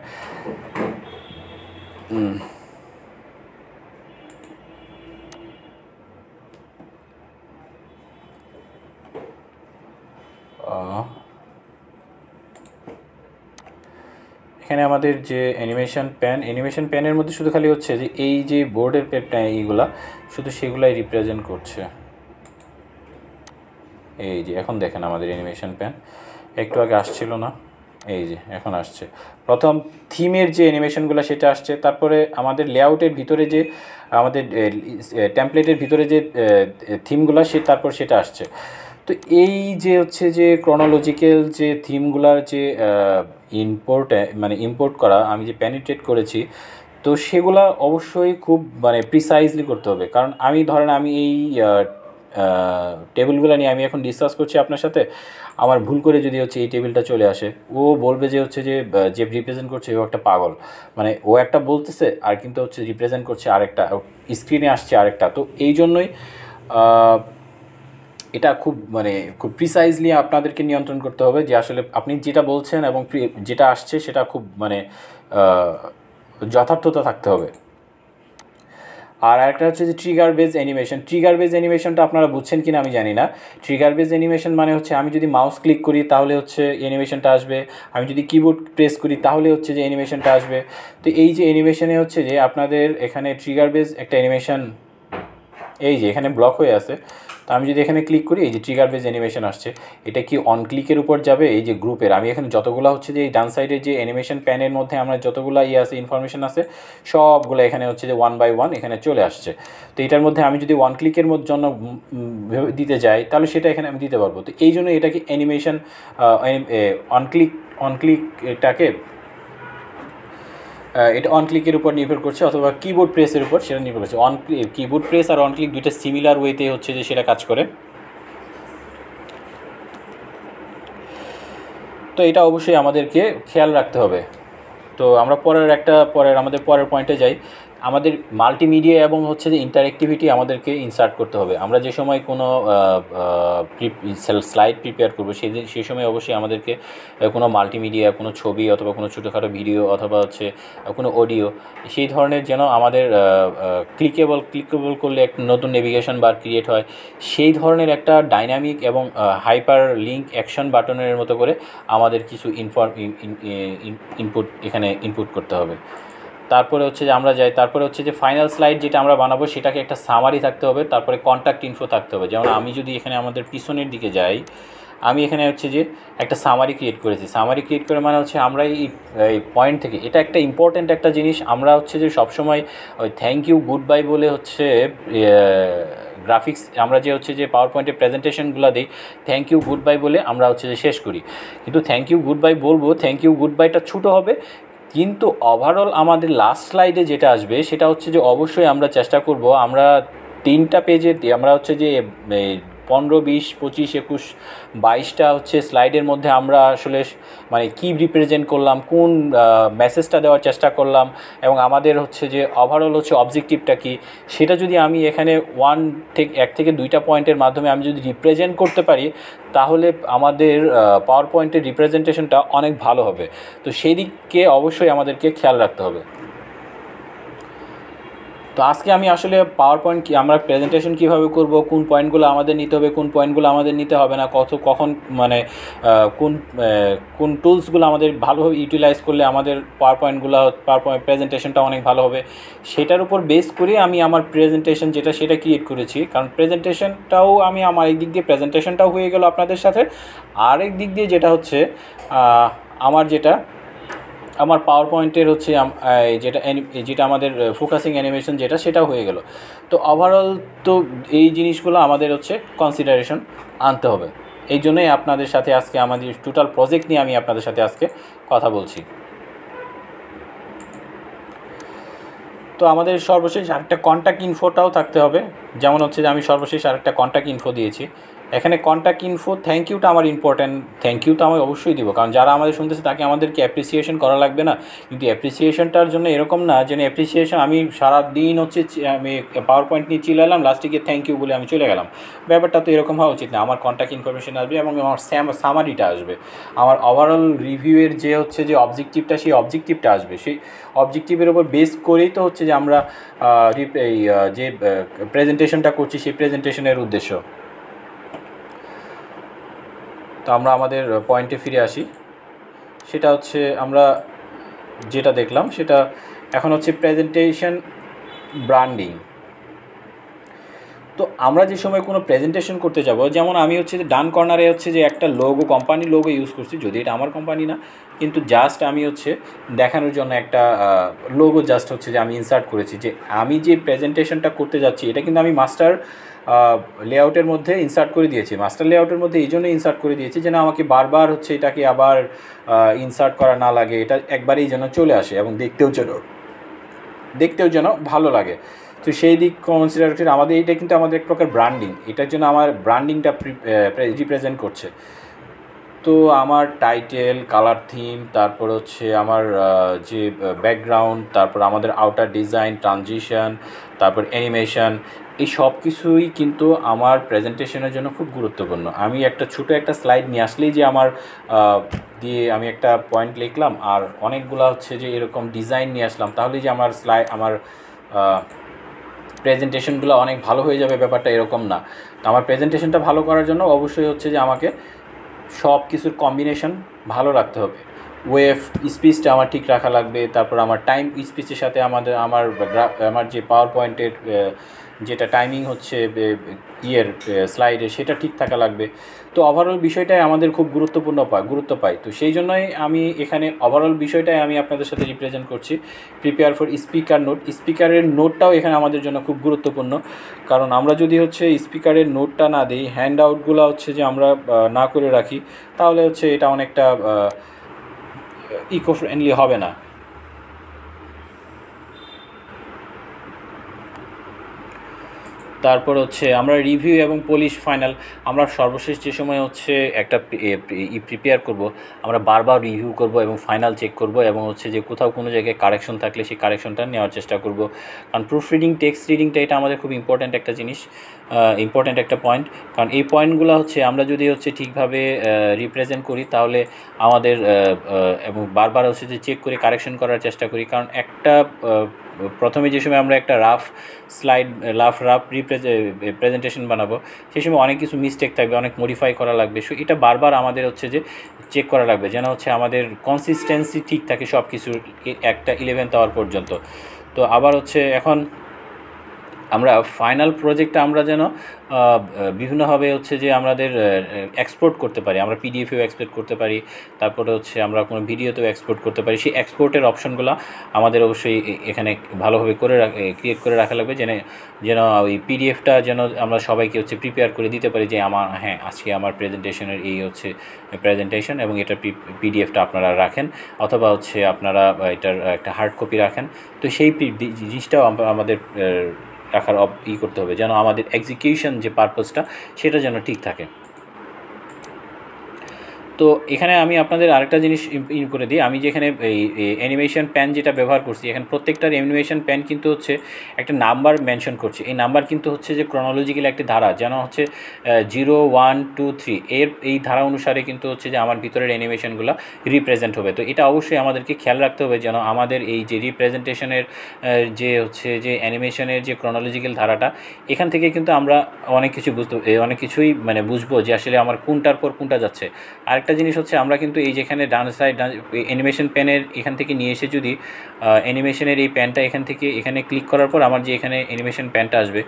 S1: এখানে আমাদের যে অ্যানিমেশন প্যানের মধ্যে শুধু খালি হচ্ছে যে এই যে বোর্ডের এইগুলা শুধু সেগুলাই রিপ্রেজেন্ট করছে। এই যে এখন দেখেন আমাদের অ্যানিমেশন প্যান একটু আগে আসছিল না, এই যে এখন আসছে। প্রথম থিমের যে অ্যানিমেশনগুলো সেটা আসছে, তারপরে আমাদের লেআউটের ভিতরে যে আমাদের টেমপ্লেটের ভিতরে যে থিমগুলো তারপর সেটা আসছে। তো এই যে হচ্ছে যে ক্রনোলজিক্যাল যে থিমগুলার যে ইম্পোর্ট করা আমি যে পেনিট্রেট করেছি, তো সেগুলা অবশ্যই খুব প্রিসাইজলি করতে হবে। কারণ আমি এই টেবিলগুলো নিয়ে আমি এখন ডিসকাস করছি আপনার সাথে, আমার ভুল করে যদি হচ্ছে এই টেবিলটা চলে আসে, ও বলবে যে হচ্ছে যে রিপ্রেজেন্ট করছে ও একটা পাগল, ও একটা বলতেছে আর কিন্তু হচ্ছে রিপ্রেজেন্ট করছে আরেকটা, স্ক্রিনে আসছে আরেকটা। তো এই জন্যই এটা খুব প্রিসাইজলি আপনাদেরকে নিয়ন্ত্রণ করতে হবে যে আসলে আপনি যেটা বলছেন এবং যেটা আসছে সেটা খুব যথার্থতা থাকতে হবে। আর আরেকটা হচ্ছে যে ট্রিগার বেজ অ্যানিমেশনটা আপনারা বুঝছেন কিনা আমি জানি না। ট্রিগার বেজ অ্যানিমেশন মানে হচ্ছে আমি যদি মাউস ক্লিক করি তাহলে হচ্ছে অ্যানিমেশনটা আসবে, আমি যদি কিবোর্ড প্রেস করি তাহলে হচ্ছে যে অ্যানিমেশনটা আসবে। তো এই যে অ্যানিমেশনে হচ্ছে যে আপনাদের এখানে ট্রিগার বেজ একটা অ্যানিমেশন, এই যে এখানে ব্লক হয়ে আছে, তো আমি যদি এখানে ক্লিক করি এই যে ট্রিগার বেজ অ্যানিমেশন আসছে। এটা কি অন ক্লিকের উপর যাবে এই যে গ্রুপের, আমি এখানে যতগুলো হচ্ছে যে এই ডান সাইডের যে অ্যানিমেশন প্যানের মধ্যে আমরা যতগুলো আছে ইনফরমেশন আছে সবগুলো এখানে হচ্ছে যে 1 বাই 1 এখানে চলে আসছে। তো এটার মধ্যে আমি যদি ওয়ান ক্লিকের জন্য দিতে যাই তাহলে সেটা এখানে আমি দিতে পারবো। তো এই জন্য এটাকে অ্যানিমেশন অন ক্লিকটাকে এটা অন ক্লিকের উপর নির্ভর করছে অথবা কিবোর্ড প্রেসের উপর সেটা নির্ভর করছে। কিবোর্ড প্রেস আর অন ক্লিক দুইটা সিমিলার ওয়েতে হচ্ছে যে সেটা কাজ করে। তো এটা অবশ্যই আমাদেরকে খেয়াল রাখতে হবে। তো আমরা আমাদের পরের পয়েন্টে যাই। আমাদের মাল্টিমিডিয়া এবং হচ্ছে যে ইন্টারঅ্যাক্টিভিটি আমাদেরকে ইনসার্ট করতে হবে। আমরা যে সময় কোনো স্লাইড প্রিপেয়ার করবো সেই সময় অবশ্যই আমাদেরকে কোনো মাল্টিমিডিয়া, কোনো ছবি অথবা কোনো ছোটোখাটো ভিডিও অথবা হচ্ছে কোনো অডিও, সেই ধরনের যেন আমাদের ক্লিকেবল করলে একটা নতুন নেভিগেশন বার ক্রিয়েট হয়, সেই ধরনের একটা ডাইনামিক এবং হাইপার লিঙ্ক অ্যাকশন বাটনের মতো করে আমাদের কিছু ইনপুট করতে হবে। তারপরে হচ্ছে যে আমরা যাই, তারপরে হচ্ছে যে ফাইনাল স্লাইড যেটা আমরা বানাবো সেটাকে একটা সামারি থাকতে হবে, তারপরে কন্ট্যাক্ট ইনফো থাকতে হবে। যেমন আমি যদি এখানে আমাদের পিছনের দিকে যাই, আমি এখানে হচ্ছে যে একটা সামারি ক্রিয়েট করেছি। সামারি ক্রিয়েট করে মানে হচ্ছে আমরা এই পয়েন্ট থেকে, এটা একটা ইম্পর্ট্যান্ট একটা জিনিস, আমরা হচ্ছে যে সবসময় ওই থ্যাংক ইউ গুড বাই বলে হচ্ছে গ্রাফিক্স আমরা যে হচ্ছে যে পাওয়ার পয়েন্টের প্রেজেন্টেশনগুলো দিই থ্যাংক ইউ গুড বাই বলে আমরা হচ্ছে যে শেষ করি, কিন্তু থ্যাংক ইউ গুড বাই বলবো, থ্যাংক ইউ গুড বাইটা ছোটো হবে, কিন্তু ওভারঅল আমাদের লাস্ট স্লাইডে যেটা আসবে সেটা হচ্ছে যে অবশ্যই আমরা চেষ্টা করব আমরা 3টা পেজে আমরা হচ্ছে যে 15, 20, 25, 21, 22টা হচ্ছে স্লাইডের মধ্যে আমরা আসলে মানে কী রিপ্রেজেন্ট করলাম, কোন মেসেজটা দেওয়ার চেষ্টা করলাম এবং আমাদের হচ্ছে যে ওভারঅল হচ্ছে অবজেক্টিভটা কী, সেটা যদি আমি এখানে 1 থেকে 2টা পয়েন্টের মাধ্যমে আমি যদি রিপ্রেজেন্ট করতে পারি তাহলে আমাদের পাওয়ার পয়েন্টের রিপ্রেজেন্টেশনটা অনেক ভালো হবে। তো সেই দিককে অবশ্যই আমাদেরকে খেয়াল রাখতে হবে। তো আজকে আমি আসলে পাওয়ার পয়েন্ট কি আমরা প্রেজেন্টেশন কীভাবে করব, কোন পয়েন্টগুলো আমাদের নিতে হবে, কোন পয়েন্টগুলো আমাদের নিতে হবে না, কখন মানে কোন টুলসগুলো আমাদের ভালোভাবে ইউটিলাইজ করলে আমাদের পাওয়ার পয়েন্ট প্রেজেন্টেশনটা অনেক ভালো হবে, সেটার উপর বেস করে আমি আমার প্রেজেন্টেশন সেটা ক্রিয়েট করেছি। কারণ প্রেজেন্টেশনটাও আমি আমার এই দিক দিয়ে প্রেজেন্টেশনটাও হয়ে গেল আপনাদের সাথে, আরেক দিক দিয়ে যেটা হচ্ছে আমার পাওয়ার পয়েন্টের হচ্ছে যেটা আমাদের ফোকাসিং অ্যানিমেশন সেটাও হয়ে গেল। তো ওভারঅল তো এই জিনিসগুলো আমাদের হচ্ছে কনসিডারেশন আনতে হবে। এই জন্যই আপনাদের সাথে আজকে আমাদের টোটাল প্রজেক্ট নিয়ে আমি আপনাদের সাথে আজকে কথা বলছি। তো আমাদের সর্বশেষ আরেকটা কন্ট্যাক্ট ইনফোটাও থাকতে হবে, যেমন হচ্ছে যে আমি সর্বশেষ আরেকটা কন্ট্যাক্ট ইনফো দিয়েছি। এখানে কন্ট্যাক্ট ইনফো থ্যাংক ইউটা আমার ইম্পর্ট্যান্ট, থ্যাংক ইউ তো আমি অবশ্যই দিব, কারণ যারা আমাদের শুনতেছে তাকে আমাদেরকে অ্যাপ্রিসিয়েশন করা লাগবে না, কিন্তু অ্যাপ্রিসিয়েশনটার জন্য এরকম না যেন অ্যাপ্রিসিয়েশন আমি সারাদিন হচ্ছে আমি পাওয়ার পয়েন্ট নিয়ে চিলালাম, লাস্টে গিয়ে থ্যাংক ইউ বলে আমি চলে গেলাম। ব্যাপারটা তো এরকম হওয়া উচিত না। আমার কন্ট্যাক্ট ইনফরমেশন আসবে এবং আমার সামারিটা আসবে, আমার ওভারঅল রিভিউয়ের যে হচ্ছে যে অবজেক্টিভটা সেই অবজেক্টিভটা আসবে, সেই অবজেক্টিভের উপর বেস করেই তো হচ্ছে যে আমরা যে প্রেজেন্টেশনটা করছি সেই প্রেজেন্টেশনের উদ্দেশ্য। তো আমরা আমাদের পয়েন্টে ফিরে আসি, সেটা হচ্ছে আমরা যেটা দেখলাম সেটা এখন হচ্ছে প্রেজেন্টেশন ব্র্যান্ডিং। তো আমরা যে সময় কোনো প্রেজেন্টেশন করতে যাব, যেমন আমি হচ্ছে যে ডান কর্নারে হচ্ছে যে একটা লোগো, কোম্পানির লোগো ইউজ করছি, যদি এটা আমার কোম্পানি না, কিন্তু জাস্ট আমি হচ্ছে দেখানোর জন্য একটা লোগো জাস্ট হচ্ছে যে আমি ইনসার্ট করেছি, যে আমি যে প্রেজেন্টেশনটা করতে যাচ্ছি এটা কিন্তু আমি মাস্টার লেআউটের মধ্যে ইনসার্ট করে দিয়েছি। মাস্টার লেআউটের মধ্যে এই জন্য ইনসার্ট করে দিয়েছি যেন আমাকে বারবার হচ্ছে এটাকে আবার ইনসার্ট করা না লাগে, এটা একবারেই যেন চলে আসে এবং দেখতেও যেন ভালো লাগে। তো সেই দিক কনসিডার করে আমাদের এটা কিন্তু আমাদের এক প্রকার ব্র্যান্ডিং, এটার জন্য আমার ব্র্যান্ডিংটা রিপ্রেজেন্ট করছে। তো আমার টাইটেল, কালার থিম, তারপর হচ্ছে আমার যে ব্যাকগ্রাউন্ড, তারপর আমাদের আউটার ডিজাইন, ট্রানজিশন, তারপর অ্যানিমেশন, এই সব কিছুই কিন্তু আমার প্রেজেন্টেশনের জন্য খুব গুরুত্বপূর্ণ। আমি ছোটো একটা স্লাইড নিয়ে আসলেই যে আমার দিয়ে আমি একটা পয়েন্ট লিখলাম আর অনেকগুলো হচ্ছে যে এরকম ডিজাইন নিয়ে আসলাম, তাহলে যে আমার প্রেজেন্টেশনগুলো অনেক ভালো হয়ে যাবে, ব্যাপারটা এরকম না। তো আমার প্রেজেন্টেশনটা ভালো করার জন্য অবশ্যই হচ্ছে যে আমাকে সব কিছুর কম্বিনেশন ভালো রাখতে হবে। ওয়েভ স্পিচটা আমার ঠিক রাখা লাগবে, তারপর আমার টাইম স্পিচের সাথে আমার যে পাওয়ার পয়েন্টের যেটা টাইমিং হচ্ছে স্লাইডে সেটা ঠিক থাকা লাগবে। তো ওভারঅল বিষয়টাই আমাদের খুব গুরুত্ব পায়। তো সেই জন্যই আমি এখানে ওভারঅল বিষয়টাই আমি আপনাদের সাথে রিপ্রেজেন্ট করছি। প্রিপেয়ার ফর স্পিকার নোট, স্পিকারের নোটটাও এখানে আমাদের জন্য খুব গুরুত্বপূর্ণ, কারণ আমরা যদি হচ্ছে স্পিকারের নোটটা না দিই, হ্যান্ড আউটগুলো হচ্ছে যে আমরা না করে রাখি, তাহলে হচ্ছে এটা অনেকটা ইকো ফ্রেন্ডলি হবে না। তারপর হচ্ছে আমরা রিভিউ এবং পলিশ ফাইনাল, আমরা সর্বশেষ যে সময় হচ্ছে একটা প্রিপেয়ার করব, আমরা বারবার রিভিউ করব এবং ফাইনাল চেক করব এবং হচ্ছে যে কোথাও কোনো জায়গায় কারেকশন থাকলে সেই কারেকশনটা নেওয়ার চেষ্টা করব। কারণ প্রুফ রিডিং, টেক্সট রিডিংটা এটা আমাদের খুব ইম্পর্ট্যান্ট একটা জিনিস, ইম্পর্ট্যান্ট একটা পয়েন্ট। কারণ এই পয়েন্টগুলো হচ্ছে আমরা যদি হচ্ছে ঠিকভাবে রিপ্রেজেন্ট করি তাহলে আমাদের এবং বারবার হচ্ছে যে চেক করে কারেকশন করার চেষ্টা করি। কারণ প্রথমে যে সময় আমরা একটা রাফ প্রেজেন্টেশন বানাবো, সেই সময় অনেক কিছু মিস্টেক থাকবে, অনেক মডিফাই করা লাগবে। সো এটা বারবার আমাদের হচ্ছে যে চেক করা লাগবে যেন হচ্ছে আমাদের কনসিস্টেন্সি ঠিক থাকে সব কিছুর একটা 11th আওয়ার পর্যন্ত। তো আবার হচ্ছে এখন আমরা ফাইনাল প্রজেক্টটা আমরা যেন বিভিন্নভাবে হচ্ছে যে আমাদের এক্সপোর্ট করতে পারি, আমরা পিডিএফেও এক্সপোর্ট করতে পারি, তারপরে হচ্ছে আমরা কোনো ভিডিওতেও এক্সপোর্ট করতে পারি। সেই এক্সপোর্টের অপশনগুলো আমাদের অবশ্যই এখানে ভালোভাবে ক্রিয়েট করে রাখা লাগবে, যেন ওই পিডিএফটা যেন আমরা সবাইকে হচ্ছে প্রিপেয়ার করে দিতে পারি যে হ্যাঁ আজকে আমার প্রেজেন্টেশনের এই হচ্ছে প্রেজেন্টেশন, এবং এটা পিডিএফটা আপনারা রাখেন, অথবা হচ্ছে আপনারা এটার একটা হার্ড কপি রাখেন। তো সেই জিনিসটাও আমাদের রাখার করতে হবে, যেন আমাদের এক্সিকিউশন যে পারপাসটা সেটা যেন ঠিক থাকে। তো এখানে আমি আপনাদের আরেকটা জিনিস করে দিই, আমি যেখানে এই অ্যানিমেশন প্যান যেটা ব্যবহার করছি, এখানে প্রত্যেকটার অ্যানিমেশন প্যান কিন্তু হচ্ছে একটা নাম্বার মেনশন করছে। এই নাম্বার কিন্তু হচ্ছে যে ক্রনোলজিক্যাল একটি ধারা, যেন হচ্ছে 0 1 2 3 এই ধারা অনুসারে কিন্তু হচ্ছে যে আমার ভিতরের অ্যানিমেশনগুলো রিপ্রেজেন্ট হবে। তো এটা অবশ্যই আমাদেরকে খেয়াল রাখতে হবে যেন আমাদের এই যে রিপ্রেজেন্টেশনের যে হচ্ছে যে অ্যানিমেশনের যে ক্রনোলজিক্যাল ধারাটা, এখান থেকে কিন্তু আমরা অনেক কিছুই মানে বুঝবো যে আসলে আমার কোনটার পর কোনটা যাচ্ছে। আরেকটা জিনিস হচ্ছে আমরা কিন্তু এই যেখানে ডান অ্যানিমেশন প্যানের এখান থেকে নিয়ে এসে যদি অ্যানিমেশনের এই প্যানটা এখানে ক্লিক করার পর আমার যে এখানে অ্যানিমেশন প্যানটা আসবে,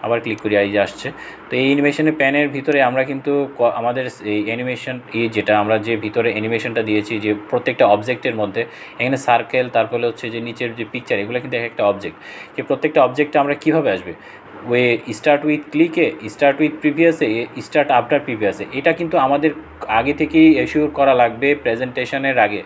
S1: আবার ক্লিক করি, এই যে আসছে। তো এই অ্যানিমেশনের প্যানের ভিতরে আমরা কিন্তু আমাদের এই অ্যানিমেশন যেটা আমরা যে ভিতরে অ্যানিমেশনটা দিয়েছি, যে প্রত্যেকটা অবজেক্টের মধ্যে এখানে সার্কেল, তারপরে হচ্ছে যে নিচের যে পিকচার, এগুলো কিন্তু একটা অবজেক্ট। যে প্রত্যেকটা অবজেক্টে আমরা কীভাবে আসবে, ওয়ে স্টার্ট উইথ ক্লিকে, স্টার্ট উইথ প্রিভিয়াসে, স্টার্ট আফটার প্রিভিয়াসে, এটা কিন্তু আমাদের আগে থেকেই এশিওর করা লাগবে প্রেজেন্টেশনের আগে।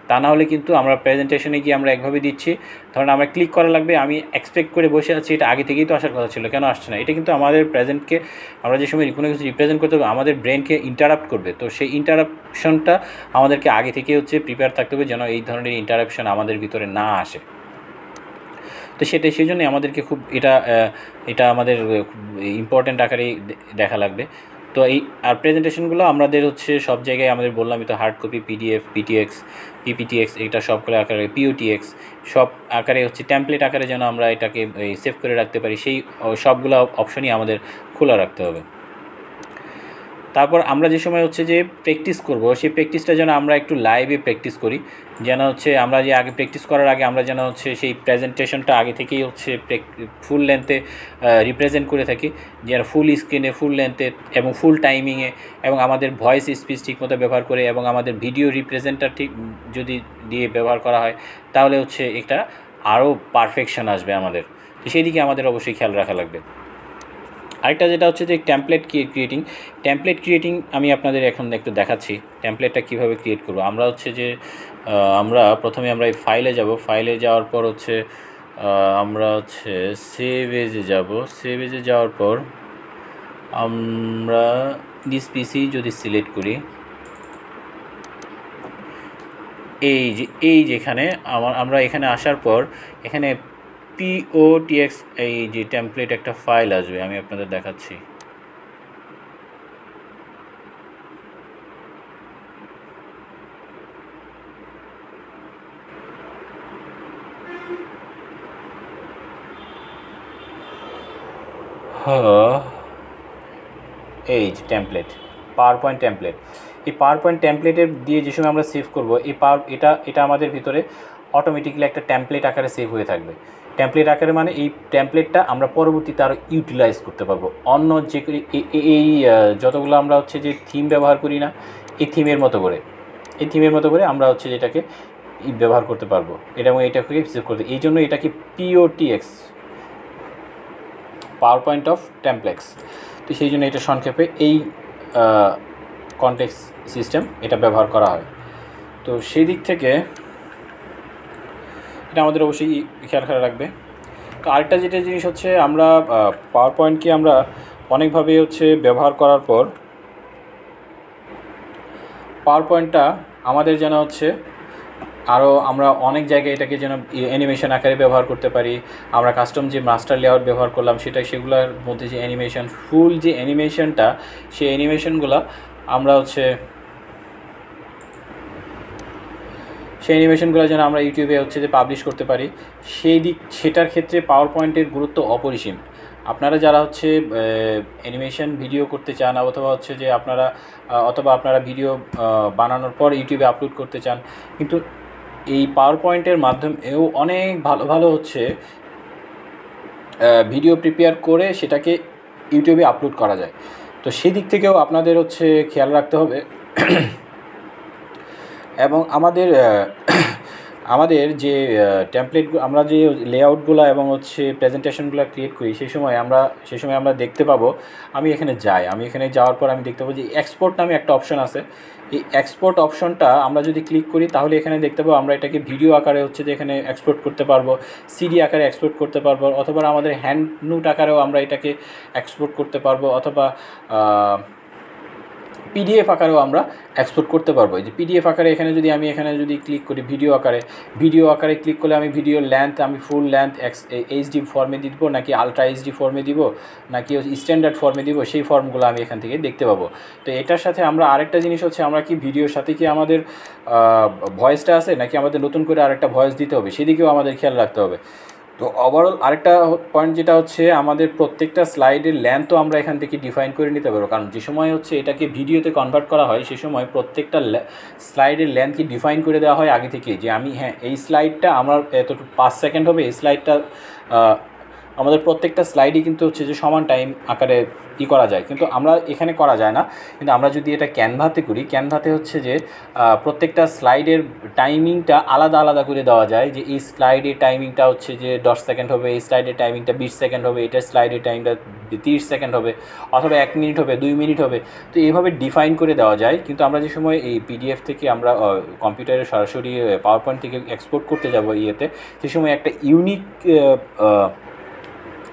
S1: তা না হলে কিন্তু আমরা প্রেজেন্টেশনে গিয়ে আমরা একভাবে দিচ্ছি, ধরুন আমরা ক্লিক করা লাগবে, আমি এক্সপেক্ট করে বসে আছি এটা আগে থেকেই তো আসার কথা ছিল, কেন আসছে না? এটা কিন্তু আমাদের প্রেজেন্টকে, আমরা যে সময় কোনো কিছু রিপ্রেজেন্ট করতে হবে, আমাদের ব্রেনকে ইন্টারাপ্ট করবে। তো সেই ইন্টারাপশনটা আমাদেরকে আগে থেকে হচ্ছে প্রিপেয়ার থাকতে হবে, যেন এই ধরনের ইন্টারাপশন আমাদের ভিতরে না আসে। তো সেই জন্যই আমাদেরকে খুব এটা আমাদের ইম্পর্ট্যান্ট আকারেই দেখা লাগবে। তো এই প্রেজেন্টেশনগুলো আমাদের হচ্ছে সব জায়গায় আমাদের বললামই তো, হার্ড কপি, পিডিএফ, পিপিটিএক্স, এটা সবগুলো আকারে, পিওটিএক্স, সব আকারে হচ্ছে টেমপ্লেট আকারে যেন আমরা এটাকে সেভ করে রাখতে পারি, সেই সবগুলো অপশনই আমাদের খোলা রাখতে হবে। তারপর আমরা যে সময় হচ্ছে যে প্র্যাকটিস করব, সেই প্র্যাকটিসটা যেন আমরা একটু লাইভে প্র্যাকটিস করি, যেন হচ্ছে আমরা যে আগে প্র্যাকটিস করার আগে আমরা যেন হচ্ছে সেই প্রেজেন্টেশনটা আগে থেকেই হচ্ছে ফুল লেন্থে রিপ্রেজেন্ট করে থাকি, যেন ফুল স্ক্রিনে, ফুল লেন্থে এবং ফুল টাইমিংয়ে, এবং আমাদের ভয়েস স্পিচ ঠিকমতো ব্যবহার করে, এবং আমাদের ভিডিও রিপ্রেজেন্টার ঠিক যদি দিয়ে ব্যবহার করা হয়, তাহলে হচ্ছে এটা আরও পারফেকশন আসবে আমাদের। তো সেই দিকে আমাদের অবশ্যই খেয়াল রাখা লাগবে। আরেকটা যেটা হচ্ছে যে টেমপ্লেট ক্রিয়েটিং আমি আপনাদের এখন একটু দেখাচ্ছি টেমপ্লেটটা কীভাবে ক্রিয়েট করব। আমরা হচ্ছে যে আমরা প্রথমে আমরা এই ফাইলে যাব, ফাইলে যাওয়ার পর হচ্ছে আমরা হচ্ছে সেভ এজে যাব। সেভ এজে যাওয়ার পর আমরা দিস পিসি যদি সিলেক্ট করি, এই যেখানে আমরা এখানে আসার পর এখানে POTX এই যে টেমপ্লেট একটা ফাইল আসবে, আমি আপনাদের দেখাচ্ছি। এই যে টেমপ্লেট, পাওয়ার পয়েন্ট টেমপ্লেট। এই পাওয়ার পয়েন্ট টেমপ্লেটের দিয়ে যে সময় আমরা সেভ করব, এটা আমাদের ভিতরে অটোমেটিক্যালি একটা টেমপ্লেট আকারে সেভ হয়ে থাকবে। টেমপ্লেট আকারে মানে এই টেমপ্লেটটা আমরা পরবর্তীতে আরও ইউটিলাইজ করতে পারবো অন্য যে এই যতগুলো আমরা হচ্ছে যে থিম ব্যবহার করি না, এই থিমের মতো করে আমরা হচ্ছে যেটাকে ব্যবহার করতে পারবো, এবং এটাকে সেভ করতে। এই জন্য এটাকে POTX, power point of templates. তো সেই জন্য এটা সংক্ষেপে এই কনটেক্সট সিস্টেম এটা ব্যবহার করা হয়। তো সেই দিক থেকে এটা আমাদের অবশ্যই খেয়াল করা রাখবে। তো আরেকটা যেটা জিনিস হচ্ছে, আমরা পাওয়ার পয়েন্টকে আমরা অনেকভাবে হচ্ছে ব্যবহার করার পর পাওয়ার পয়েন্টটা আমাদের যেন হচ্ছে আরও আমরা অনেক জায়গায় এটাকে যেন অ্যানিমেশন আকারে ব্যবহার করতে পারি। আমরা কাস্টম যে মাস্টার লেআউট ব্যবহার করলাম, সেগুলোর মধ্যে যে অ্যানিমেশন, ফুল যে অ্যানিমেশনটা, সেই অ্যানিমেশনগুলো আমরা হচ্ছে যেন আমরা ইউটিউবে হচ্ছে যে পাবলিশ করতে পারি, সেটার ক্ষেত্রে পাওয়ার পয়েন্টের গুরুত্ব অপরিসীম। আপনারা যারা হচ্ছে অ্যানিমেশন ভিডিও করতে চান, অথবা আপনারা ভিডিও বানানোর পর ইউটিউবে আপলোড করতে চান, কিন্তু এই পাওয়ার পয়েন্টের মাধ্যমেও অনেক ভালো হচ্ছে ভিডিও প্রিপেয়ার করে সেটাকে ইউটিউবে আপলোড করা যায়। তো সেই দিক থেকেও আপনাদের হচ্ছে খেয়াল রাখতে হবে। এবং আমাদের যে টেমপ্লেট আমরা যে লেআউটগুলো এবং হচ্ছে প্রেজেন্টেশনগুলো ক্রিয়েট করি সেই সময় আমরা দেখতে পাবো, আমি এখানে যাওয়ার পর আমি দেখতে পাবো যে এক্সপোর্ট নামে একটা অপশন আছে। এই এক্সপোর্ট অপশনটা আমরা যদি ক্লিক করি তাহলে এখানে দেখতে পাবো আমরা এটাকে ভিডিও আকারে হচ্ছে যে এখানে এক্সপোর্ট করতে পারবো, সিডি আকারে এক্সপোর্ট করতে পারবো, অথবা আমাদের হ্যান্ড নোট আকারেও আমরা এটাকে এক্সপোর্ট করতে পারবো, অথবা পিডিএফ আকারেও আমরা এক্সপোর্ট করতে পারবো। এই যে পিডিএফ আকারে এখানে যদি ক্লিক করি ভিডিও আকারে ক্লিক করলে আমি ভিডিওর লেন্থ আমি ফুল লেন্থ এইচডি ফর্মে দিব, নাকি আলট্রা এইচডি ফর্মে দিব, নাকি স্ট্যান্ডার্ড ফর্মে দিব, সেই ফর্মগুলো আমি এখান থেকে দেখতে পাবো। তো এটার সাথে আমরা আরেকটা জিনিস হচ্ছে, আমরা কি ভিডিওর সাথে কি আমাদের ভয়েসটা আছে, নাকি আমাদের নতুন করে আরেকটা ভয়েস দিতে হবে, সেদিকেও আমাদের খেয়াল রাখতে হবে। তো ওভারঅল আরেকটা পয়েন্ট যেটা হচ্ছে, আমাদের প্রত্যেকটা স্লাইডের লেন্থও আমরা এখান থেকে ডিফাইন করে নিতে পারবো। কারণ যে সময় হচ্ছে এটাকে ভিডিওতে কনভার্ট করা হয় সেই সময় প্রত্যেকটা স্লাইডের লেন্থকে ডিফাইন করে দেওয়া হয় আগে থেকে, যে আমি এই স্লাইডটা আমার এতটুকু 5 সেকেন্ড হবে, এই স্লাইডটা আমাদের প্রত্যেকটা স্লাইডই কিন্তু হচ্ছে যে সমান টাইম আকারে করা যায়, কিন্তু আমরা এখানে করা যায় না। কিন্তু আমরা যদি এটা ক্যানভাতে করি, ক্যানভাতে হচ্ছে যে প্রত্যেকটা স্লাইডের টাইমিংটা আলাদা আলাদা করে দেওয়া যায়, যে এই স্লাইডের টাইমিংটা হচ্ছে যে 10 সেকেন্ড হবে, এই স্লাইডের টাইমিংটা 20 সেকেন্ড হবে, এটার স্লাইডের টাইমটা 30 সেকেন্ড হবে, অথবা 1 মিনিট হবে, 2 মিনিট হবে। তো এইভাবে ডিফাইন করে দেওয়া যায়। কিন্তু আমরা যে সময় এই পিডিএফ থেকে আমরা কম্পিউটারে সরাসরি পাওয়ার পয়েন্ট থেকে এক্সপোর্ট করতে যাব সে সময় একটা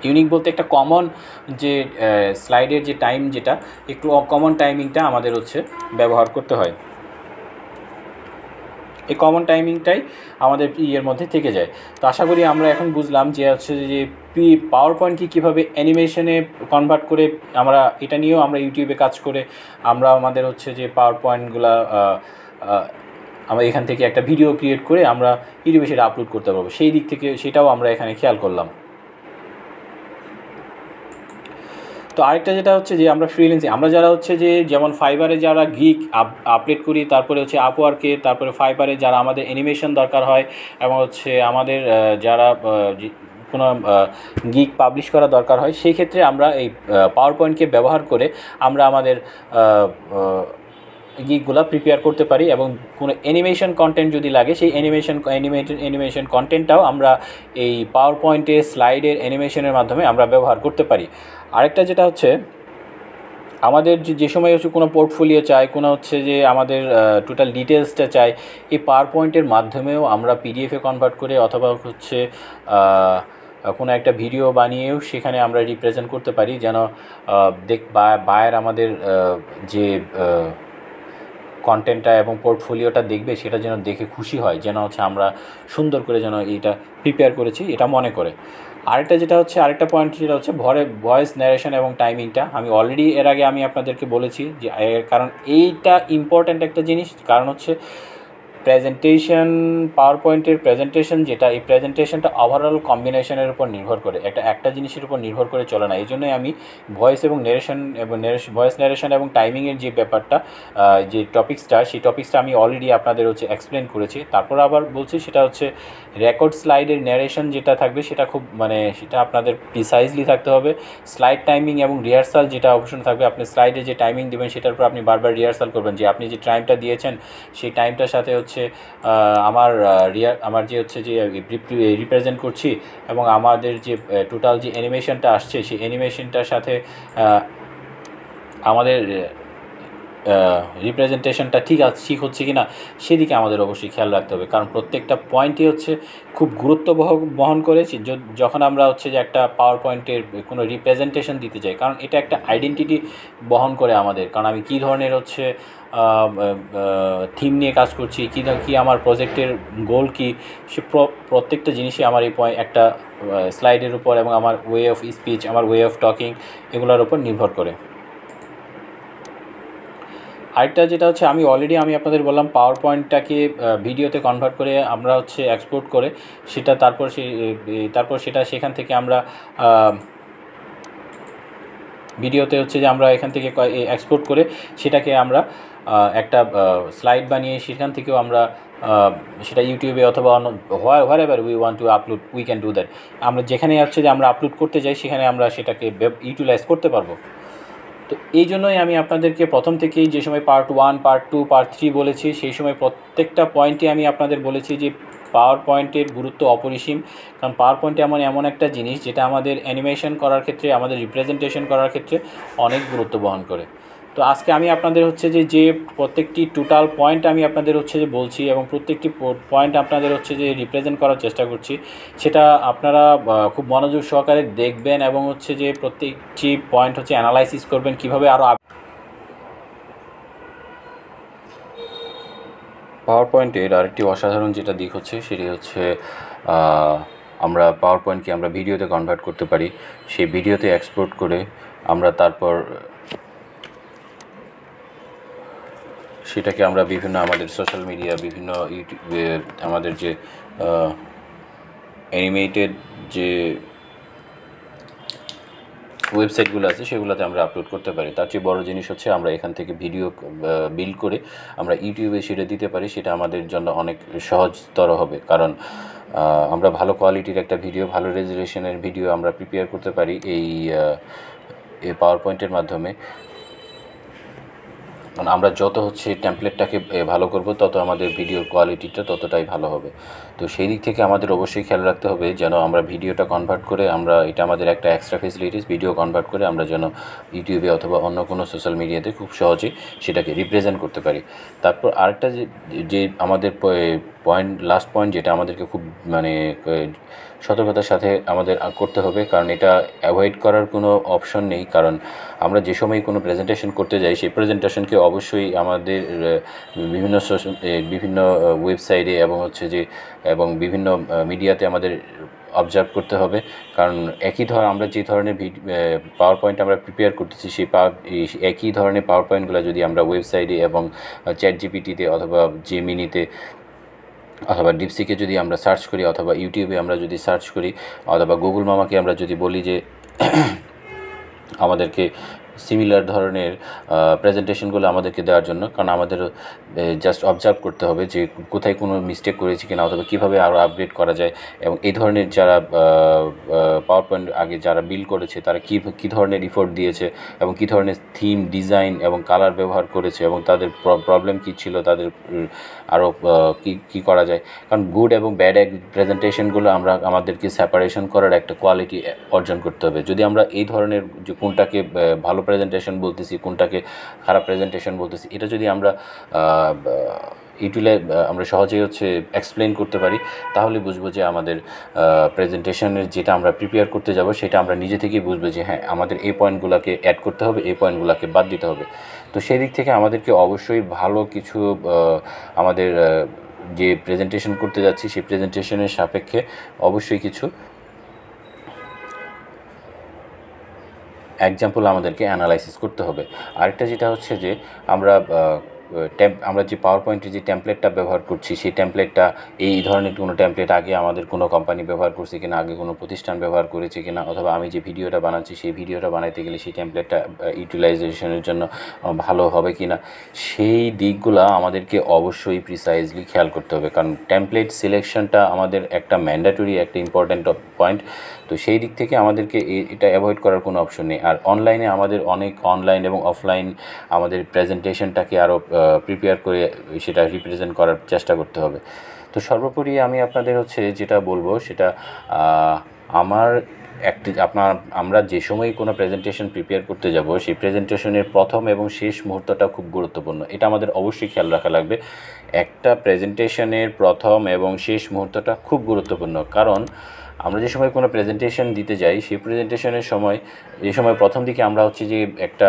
S1: ইউনিক বলতে একটা কমন যে স্লাইডের যে টাইম, যেটা একটু কমন টাইমিংটা আমাদের হচ্ছে ব্যবহার করতে হয়। এই কমন টাইমিংটাই আমাদের মধ্যে থেকে যায়। তো আশা করি আমরা এখন বুঝলাম যে হচ্ছে যে পাওয়ার পয়েন্টকে কীভাবে অ্যানিমেশনে কনভার্ট করে, আমরা এটা নিয়েও আমরা ইউটিউবে কাজ করে আমরা আমাদের হচ্ছে যে পাওয়ার পয়েন্টগুলো আমরা এখান থেকে একটা ভিডিও ক্রিয়েট করে আমরা ইউটিউবে সেটা আপলোড করতে পারবো। সেই দিক থেকে সেটাও আমরা এখানে খেয়াল করলাম। তো আরেকটা যেটা হচ্ছে যে আমরা ফ্রিল্যান্সিং, আমরা যারা হচ্ছে যে যেমন ফাইবারে যারা গিগ আপলোড করি, তারপরে হচ্ছে আপওয়ার্কে, তারপরে ফাইবারে যারা আমাদের অ্যানিমেশন দরকার হয়, এবং হচ্ছে আমাদের যারা কোনো গিগ পাবলিশ করা দরকার হয়, সেই ক্ষেত্রে আমরা এই পাওয়ার পয়েন্টকে ব্যবহার করে আমরা আমাদের গিগগুলো প্রিপেয়ার করতে পারি। এবং কোনো অ্যানিমেশন কন্টেন্ট যদি লাগে, সেই অ্যানিমেশন কন্টেন্টটাও আমরা এই পাওয়ার পয়েন্টে স্লাইডের অ্যানিমেশনের মাধ্যমে আমরা ব্যবহার করতে পারি। আরেকটা যেটা হচ্ছে, আমাদের যে সময় হচ্ছে কোনো পোর্টফোলিও চাই, কোনো হচ্ছে যে আমাদের টোটাল ডিটেলসটা চাই, এই পাওয়ার পয়েন্টের মাধ্যমেও আমরা পিডিএফে কনভার্ট করে, অথবা হচ্ছে কোনো একটা ভিডিও বানিয়েও সেখানে আমরা রিপ্রেজেন্ট করতে পারি, যেন বায়ার আমাদের যে কন্টেন্টটা এবং পোর্টফোলিওটা দেখবে সেটা যেন দেখে খুশি হয়, যেন হচ্ছে আমরা সুন্দর করে যেন এইটা প্রিপেয়ার করেছি এটা মনে করে। আরেকটা পয়েন্ট যেটা হচ্ছে ভয়েস ন্যারেশন এবং টাইমিংটা, আমি অলরেডি এর আগে আমি আপনাদেরকে বলেছি যে কারণ এইটা ইম্পর্ট্যান্ট একটা জিনিস। কারণ হচ্ছে প্রেজেন্টেশন, পাওয়ার পয়েন্টের প্রেজেন্টেশন যেটা, এই প্রেজেন্টেশনটা ওভারঅল কম্বিনেশনের উপর নির্ভর করে, একটা জিনিসের উপর নির্ভর করে চলে না। এই জন্যই আমি ভয়েস ন্যারেশন এবং টাইমিংয়ের যে ব্যাপারটা, যে সেই টপিক্সটা আমি অলরেডি আপনাদের হচ্ছে এক্সপ্লেন করেছি। তারপর আবার বলছি, সেটা হচ্ছে রেকর্ড স্লাইডের ন্যারেশন যেটা থাকবে সেটা খুব সেটা আপনাদের প্রিসাইজলি থাকতে হবে। স্লাইড টাইমিং এবং রিহার্সাল যেটা অপশন থাকবে, আপনি স্লাইডে যে টাইমিং দেবেন সেটার উপর আপনি বারবার রিহার্সাল করবেন, যে আপনি যে টাইমটা দিয়েছেন সেই টাইমটার সাথে হচ্ছে আমার যে হচ্ছে যে রিপ্রেজেন্ট করছি, এবং আমাদের যে টোটাল যে অ্যানিমেশনটা আসছে সেই অ্যানিমেশনটার সাথে আমাদের রিপ্রেজেন্টেশনটা ঠিক হচ্ছে কি না সেদিকে আমাদের অবশ্যই খেয়াল রাখতে হবে। কারণ প্রত্যেকটা পয়েন্টই হচ্ছে খুব গুরুত্ব বহন করেছি যখন আমরা হচ্ছে যে একটা পাওয়ার পয়েন্টের কোনো রিপ্রেজেন্টেশন দিতে চাই। কারণ এটা একটা আইডেন্টিটি বহন করে আমাদের, কারণ আমি কী ধরনের হচ্ছে থিম নিয়ে কাজ করছি, কী আমার প্রজেক্টের গোল কী, সে প্রত্যেকটা জিনিসই আমার এই একটা স্লাইডের উপর এবং আমার ওয়ে অফ স্পিচ, আমার ওয়ে অফ টকিং, এগুলোর উপর নির্ভর করে। আরেকটা যেটা হচ্ছে, আমি আপনাদের বললাম পাওয়ার পয়েন্টটাকে ভিডিওতে কনভার্ট করে আমরা হচ্ছে এক্সপোর্ট করে সেটা তারপর সেটা সেখান থেকে আমরা ভিডিওতে হচ্ছে যে আমরা এখান থেকে এক্সপোর্ট করে সেটাকে আমরা একটা স্লাইড বানিয়ে সেখান থেকেও আমরা সেটা ইউটিউবে অথবা অন্য wherever we want to upload we can do that. আমরা যেখানে হচ্ছে যে আমরা আপলোড করতে যাই সেখানে আমরা সেটাকে ইউটিলাইজ করতে পারবো। তো এই জন্যই আমি আপনাদেরকে প্রথম থেকেই যে সময় পার্ট 1, পার্ট 2, পার্ট 3 বলেছি, সেই সময় প্রত্যেকটা পয়েন্টে আমি আপনাদের বলেছি যে পাওয়ার পয়েন্টের গুরুত্ব অপরিসীম। কারণ পাওয়ার পয়েন্ট এমন একটা জিনিস যেটা আমাদের অ্যানিমেশন করার ক্ষেত্রে, আমাদের রিপ্রেজেন্টেশন করার ক্ষেত্রে অনেক গুরুত্ব বহন করে। তো আজকে আমি আপনাদের হচ্ছে যে প্রত্যেকটি টোটাল পয়েন্ট আমি আপনাদের হচ্ছে যে বলছি এবং প্রত্যেকটি পয়েন্ট আপনাদের হচ্ছে যে রিপ্রেজেন্ট করার চেষ্টা করছি, সেটা আপনারা খুব মনোযোগ সহকারে দেখবেন এবং হচ্ছে যে প্রত্যেকটি পয়েন্ট হচ্ছে অ্যানালাইসিস করবেন কীভাবে আরও। পাওয়ার পয়েন্টের আরেকটি অসাধারণ যেটা দিক হচ্ছে সেটি হচ্ছে আমরা পাওয়ার পয়েন্টকে আমরা ভিডিওতে কনভার্ট করতে পারি। সেই ভিডিওতে এক্সপোর্ট করে আমরা তারপর সেটাকে আমরা বিভিন্ন আমাদের সোশ্যাল মিডিয়া, বিভিন্ন ইউটিউবে আমাদের যে অ্যানিমেটেড যে ওয়েবসাইটগুলো আছে সেগুলোতে আমরা আপলোড করতে পারি। তার চেয়ে বড় জিনিস হচ্ছে আমরা এখান থেকে ভিডিও বিল্ড করে আমরা ইউটিউবে সেটা দিতে পারি। সেটা আমাদের জন্য অনেক সহজতর হবে, কারণ আমরা ভালো কোয়ালিটির একটা ভিডিও, ভালো রেজুলেশনের ভিডিও আমরা প্রিপেয়ার করতে পারি এই পাওয়ার পয়েন্টের মাধ্যমে। কারণ আমরা যত হচ্ছে টেমপ্লেটটাকে ভালো করব তত আমাদের ভিডিওর কোয়ালিটিটা ততটাই ভালো হবে। তো সেই দিক থেকে আমাদের অবশ্যই খেয়াল রাখতে হবে যেন আমরা ভিডিওটা কনভার্ট করে আমরা এটা আমাদের একটা এক্সট্রা ফেসিলিটিস, ভিডিও কনভার্ট করে আমরা যেন ইউটিউবে অথবা অন্য কোনো সোশ্যাল মিডিয়াতে খুব সহজে সেটাকে রিপ্রেজেন্ট করতে পারি। তারপর আরেকটা যে আমাদের পয়েন্ট, লাস্ট পয়েন্ট যেটা আমাদেরকে খুব মানে সতর্কতার সাথে আমাদের করতে হবে, কারণ এটা অ্যাভয়েড করার কোনো অপশন নেই। কারণ আমরা যে সময় কোনো প্রেজেন্টেশন করতে যাই সেই প্রেজেন্টেশনকে অবশ্যই আমাদের বিভিন্ন ওয়েবসাইটে এবং হচ্ছে যে এবং বিভিন্ন মিডিয়াতে আমাদের অবজার্ভ করতে হবে। কারণ আমরা যে ধরনের পাওয়ার পয়েন্ট আমরা প্রিপেয়ার করতেছি সেই একই ধরনের পাওয়ার পয়েন্টগুলো যদি আমরা ওয়েবসাইটে এবং চ্যাট জিপিটিতে অথবা জেমিনিতে অথবা ডিপসিকে যদি আমরা সার্চ করি অথবা ইউটিউবে আমরা যদি সার্চ করি অথবা গুগল মামাকে আমরা যদি বলি যে আমাদেরকে সিমিলার ধরনের প্রেজেন্টেশনগুলো আমাদেরকে দেওয়ার জন্য, কারণ আমাদের জাস্ট অবজার্ভ করতে হবে যে কোথায় কোনো মিস্টেক করেছি কিনা অথবা কীভাবে আরও আপগ্রেড করা যায় এবং এই ধরনের যারা পাওয়ার পয়েন্ট আগে যারা বিল্ড করেছে তারা কী ধরনের ইফোর্ট দিয়েছে এবং কী ধরনের থিম, ডিজাইন এবং কালার ব্যবহার করেছে এবং তাদের প্রবলেম কী ছিল, তাদের আরও কী করা যায়। কারণ গুড এবং ব্যাড প্রেজেন্টেশনগুলো আমাদেরকে সেপারেশন করার একটা কোয়ালিটি অর্জন করতে হবে। যদি আমরা এই ধরনের যে কোনটাকে ভালো প্রেজেন্টেশন বলতেছি, কোনটাকে খারাপ প্রেজেন্টেশন বলতেছি, এটা যদি আমরা আমরা সহজেই হচ্ছে এক্সপ্লেন করতে পারি, তাহলে বুঝবো যে আমাদের প্রেজেন্টেশনের যেটা আমরা প্রিপেয়ার করতে যাব সেটা আমরা নিজে থেকেই বুঝবো যে হ্যাঁ আমাদের এই পয়েন্টগুলোকে অ্যাড করতে হবে, এই পয়েন্টগুলোকে বাদ দিতে হবে। তো সেই দিক থেকে আমাদেরকে অবশ্যই ভালো কিছু আমাদের যে প্রেজেন্টেশন করতে যাচ্ছি সেই প্রেজেন্টেশনের সাপেক্ষে অবশ্যই কিছু এক্সাম্পল আমাদেরকে অ্যানালাইসিস করতে হবে। আরেকটা যেটা হচ্ছে যে আমরা যে পাওয়ার পয়েন্টের যে টেমপ্লেটটা ব্যবহার করছি সেই টেমপ্লেটটা এই ধরনের কোনো টেমপ্লেট আগে আমাদের কোনো কোম্পানি ব্যবহার করছে কিনা, আগে কোনো প্রতিষ্ঠান ব্যবহার করেছে কিনা, অথবা আমি যে ভিডিওটা বানাচ্ছি সেই ভিডিওটা বানাইতে গেলে সেই টেমপ্লেটটা ইউটিলাইজেশনের জন্য ভালো হবে কিনা, সেই দিকগুলো আমাদেরকে অবশ্যই প্রিসাইজলি খেয়াল করতে হবে। কারণ টেমপ্লেট সিলেকশনটা আমাদের একটা ম্যান্ডেটরি, একটা ইম্পর্ট্যান্ট পয়েন্ট। তো সেই দিক থেকে আমাদেরকে এটা অ্যাভয়েড করার কোনো অপশন নেই। আর অনলাইনে আমাদের অনেক অনলাইন এবং অফলাইন আমাদের প্রেজেন্টেশনটাকে আরও প্রিপেয়ার করে সেটা রিপ্রেজেন্ট করার চেষ্টা করতে হবে। তো সর্বোপরি আমি আপনাদের হচ্ছে যেটা বলবো সেটা আমরা যে সময় কোনো প্রেজেন্টেশন প্রিপেয়ার করতে যাব সেই প্রেজেন্টেশনের প্রথম এবং শেষ মুহূর্তটা খুব গুরুত্বপূর্ণ। এটা আমাদের অবশ্যই খেয়াল রাখা লাগবে। একটা প্রেজেন্টেশনের প্রথম এবং শেষ মুহূর্তটা খুব গুরুত্বপূর্ণ, কারণ আমরা যে সময় কোনো প্রেজেন্টেশন দিতে যাই সেই প্রেজেন্টেশনের সময় যে সময় প্রথম দিকে আমরা হচ্ছে যে একটা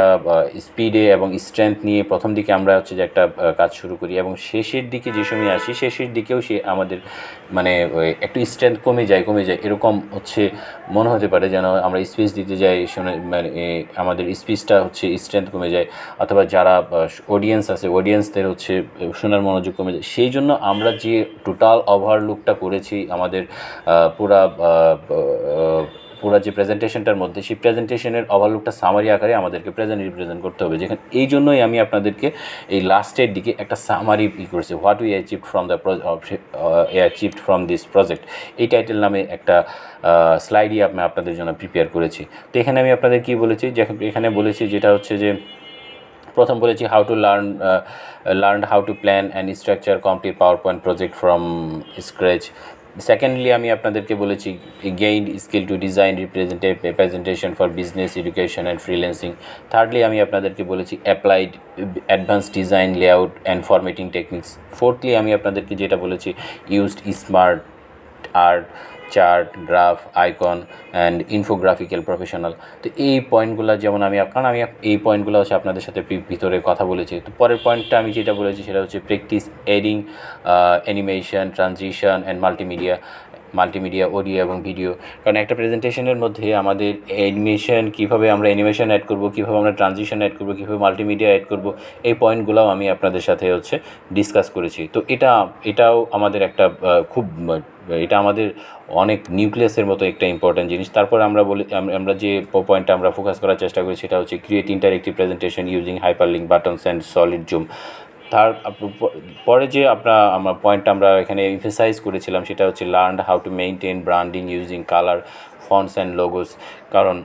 S1: স্পিডে এবং স্ট্রেংথ নিয়ে প্রথম দিকে আমরা হচ্ছে যে একটা কাজ শুরু করি এবং শেষের দিকে যে সময় আসি শেষের দিকেও আমাদের মানে একটু স্ট্রেংথ কমে যায় এরকম হচ্ছে মনে হতে পারে, যেন আমরা স্পিচ দিতে যাই মানে আমাদের স্পিচটা হচ্ছে স্ট্রেংথ কমে যায়, অথবা যারা অডিয়েন্স আছে অডিয়েন্সদের হচ্ছে শোনার মনোযোগ কমে যায়। সেই জন্য আমরা যে টোটাল ওভারলুকটা করেছি আমাদের পুরা পুরো যে প্রেজেন্টেশনটার মধ্যে সেই প্রেজেন্টেশনের ওভারলুকটা সামারি আকারে আমাদেরকে রিপ্রেজেন্ট করতে হবে, যেখানে এই জন্যই আমি আপনাদেরকে এই লাস্টের দিকে একটা সামারি করেছি, what we achieved from this project, এই টাইটেল নামে একটা স্লাইডই আমি আপনাদের জন্য প্রিপেয়ার করেছি। তো এখানে আমি আপনাদের কী বলেছি, যে এখানে বলেছি যেটা হচ্ছে যে প্রথম বলেছি how to learn how to plan and structure complete PowerPoint project from scratch. Secondly আমি আপনাদেরকে বলেছি gain skill to design presentation for business education and freelancing. Thirdly আমি আপনাদেরকে বলেছি applied advance design layout and formatting techniques. Fourthly আমি আপনাদেরকে যেটা বলেছি used smart art, chart, graph, icon and infographical professional. তো এই পয়েন্টগুলো যেমন আমি এই পয়েন্টগুলো হচ্ছে আপনাদের সাথে ভিতরে কথা বলেছি। তো পরের পয়েন্টটা আমি যেটা বলেছি সেটা হচ্ছে practice adding animation, transition and multimedia audio এবং ভিডিও। কারণ একটা প্রেজেন্টেশনের মধ্যে আমাদের অ্যানিমেশন কীভাবে আমরা অ্যানিমেশন অ্যাড করব, কীভাবে আমরা ট্রানজিশন অ্যাড করব, কীভাবে মাল্টিমিডিয়া অ্যাড করব, এই পয়েন্টগুলোও আমি আপনাদের সাথে হচ্ছে ডিসকাস করেছি। তো এটাও আমাদের একটা এটা আমাদের অনেক নিউক্লিয়াসের মতো একটা ইম্পর্ট্যান্ট জিনিস। তারপর আমরা যে পয়েন্টটা আমরা ফোকাস করার চেষ্টা করি সেটা হচ্ছে create interactive presentation using hyperlink buttons and solid zoom. তার পরে যে আমার পয়েন্টটা আমরা এখানে এমফেসাইজ করেছিলাম সেটা হচ্ছে learn how to maintain branding using colour, fonts and logos. কারণ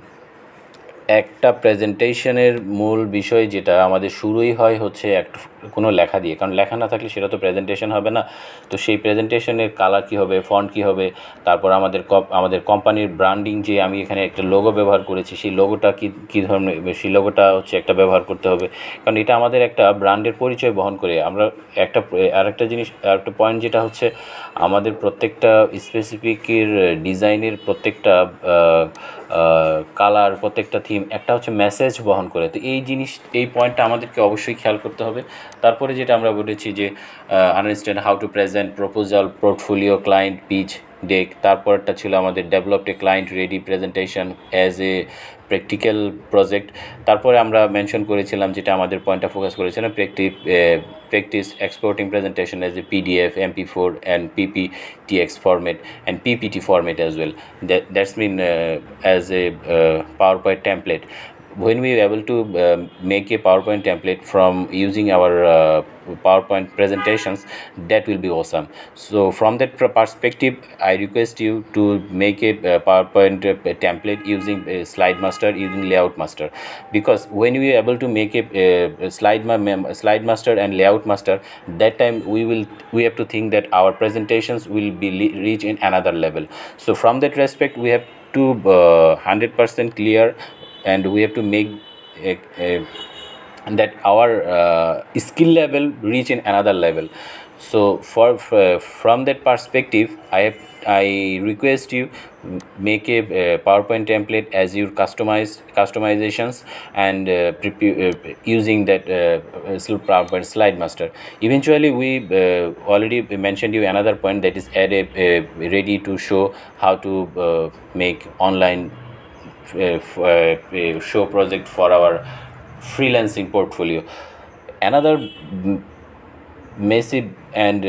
S1: একটা প্রেজেন্টেশনের মূল বিষয় যেটা আমাদের শুরুই হয় হচ্ছে কোনো লেখা দিয়ে, কারণ লেখা না থাকলে সেটা তো প্রেজেন্টেশন হবে না। তো সেই প্রেজেন্টেশনের কালার কী হবে, ফন্ট কী হবে, তারপর আমাদের কোম্পানির ব্র্যান্ডিং, যে আমি এখানে একটা লোগো ব্যবহার করেছি সেই লোগোটা কী ধরনের, সেই লোগোটা হচ্ছে একটা ব্যবহার করতে হবে, কারণ এটা আমাদের একটা ব্র্যান্ডের পরিচয় বহন করে। আমরা আরেকটা পয়েন্ট যেটা হচ্ছে আমাদের প্রত্যেকটা স্পেসিফিকের ডিজাইনের প্রত্যেকটা কালার, প্রত্যেকটা থিম একটা হচ্ছে মেসেজ বহন করে। তো এই পয়েন্টটা আমাদেরকে অবশ্যই খেয়াল করতে হবে। তারপরে যেটা আমরা বলেছি যে understand how to present proposal, portfolio, client pitch deck. তারপরটা ছিল আমাদের developed a client ready presentation as a practical project. তারপরে আমরা মেনশন করেছিলাম যেটা আমাদের পয়েন্টটা ফোকাস করেছিলাম practice exporting presentation as a PDF, MP4 and PPTX format and PPT format as well. That's mean as a PowerPoint template. When we are able to make a PowerPoint template from using our PowerPoint presentations, that will be awesome. So from that perspective, I request you to make a PowerPoint template using Slide Master, using Layout Master, because when we are able to make a Slide Master and Layout Master, that time we have to think that our presentations will be reach in another level. So from that respect, we have to 100% clear, and we have to make that our skill level reach in another level. So from that perspective, I request you make a PowerPoint template as your customizations and using that PowerPoint Slide Master. Eventually we already mentioned you another point, that is add a ready to show how to make online show project for our freelancing portfolio. Another massive and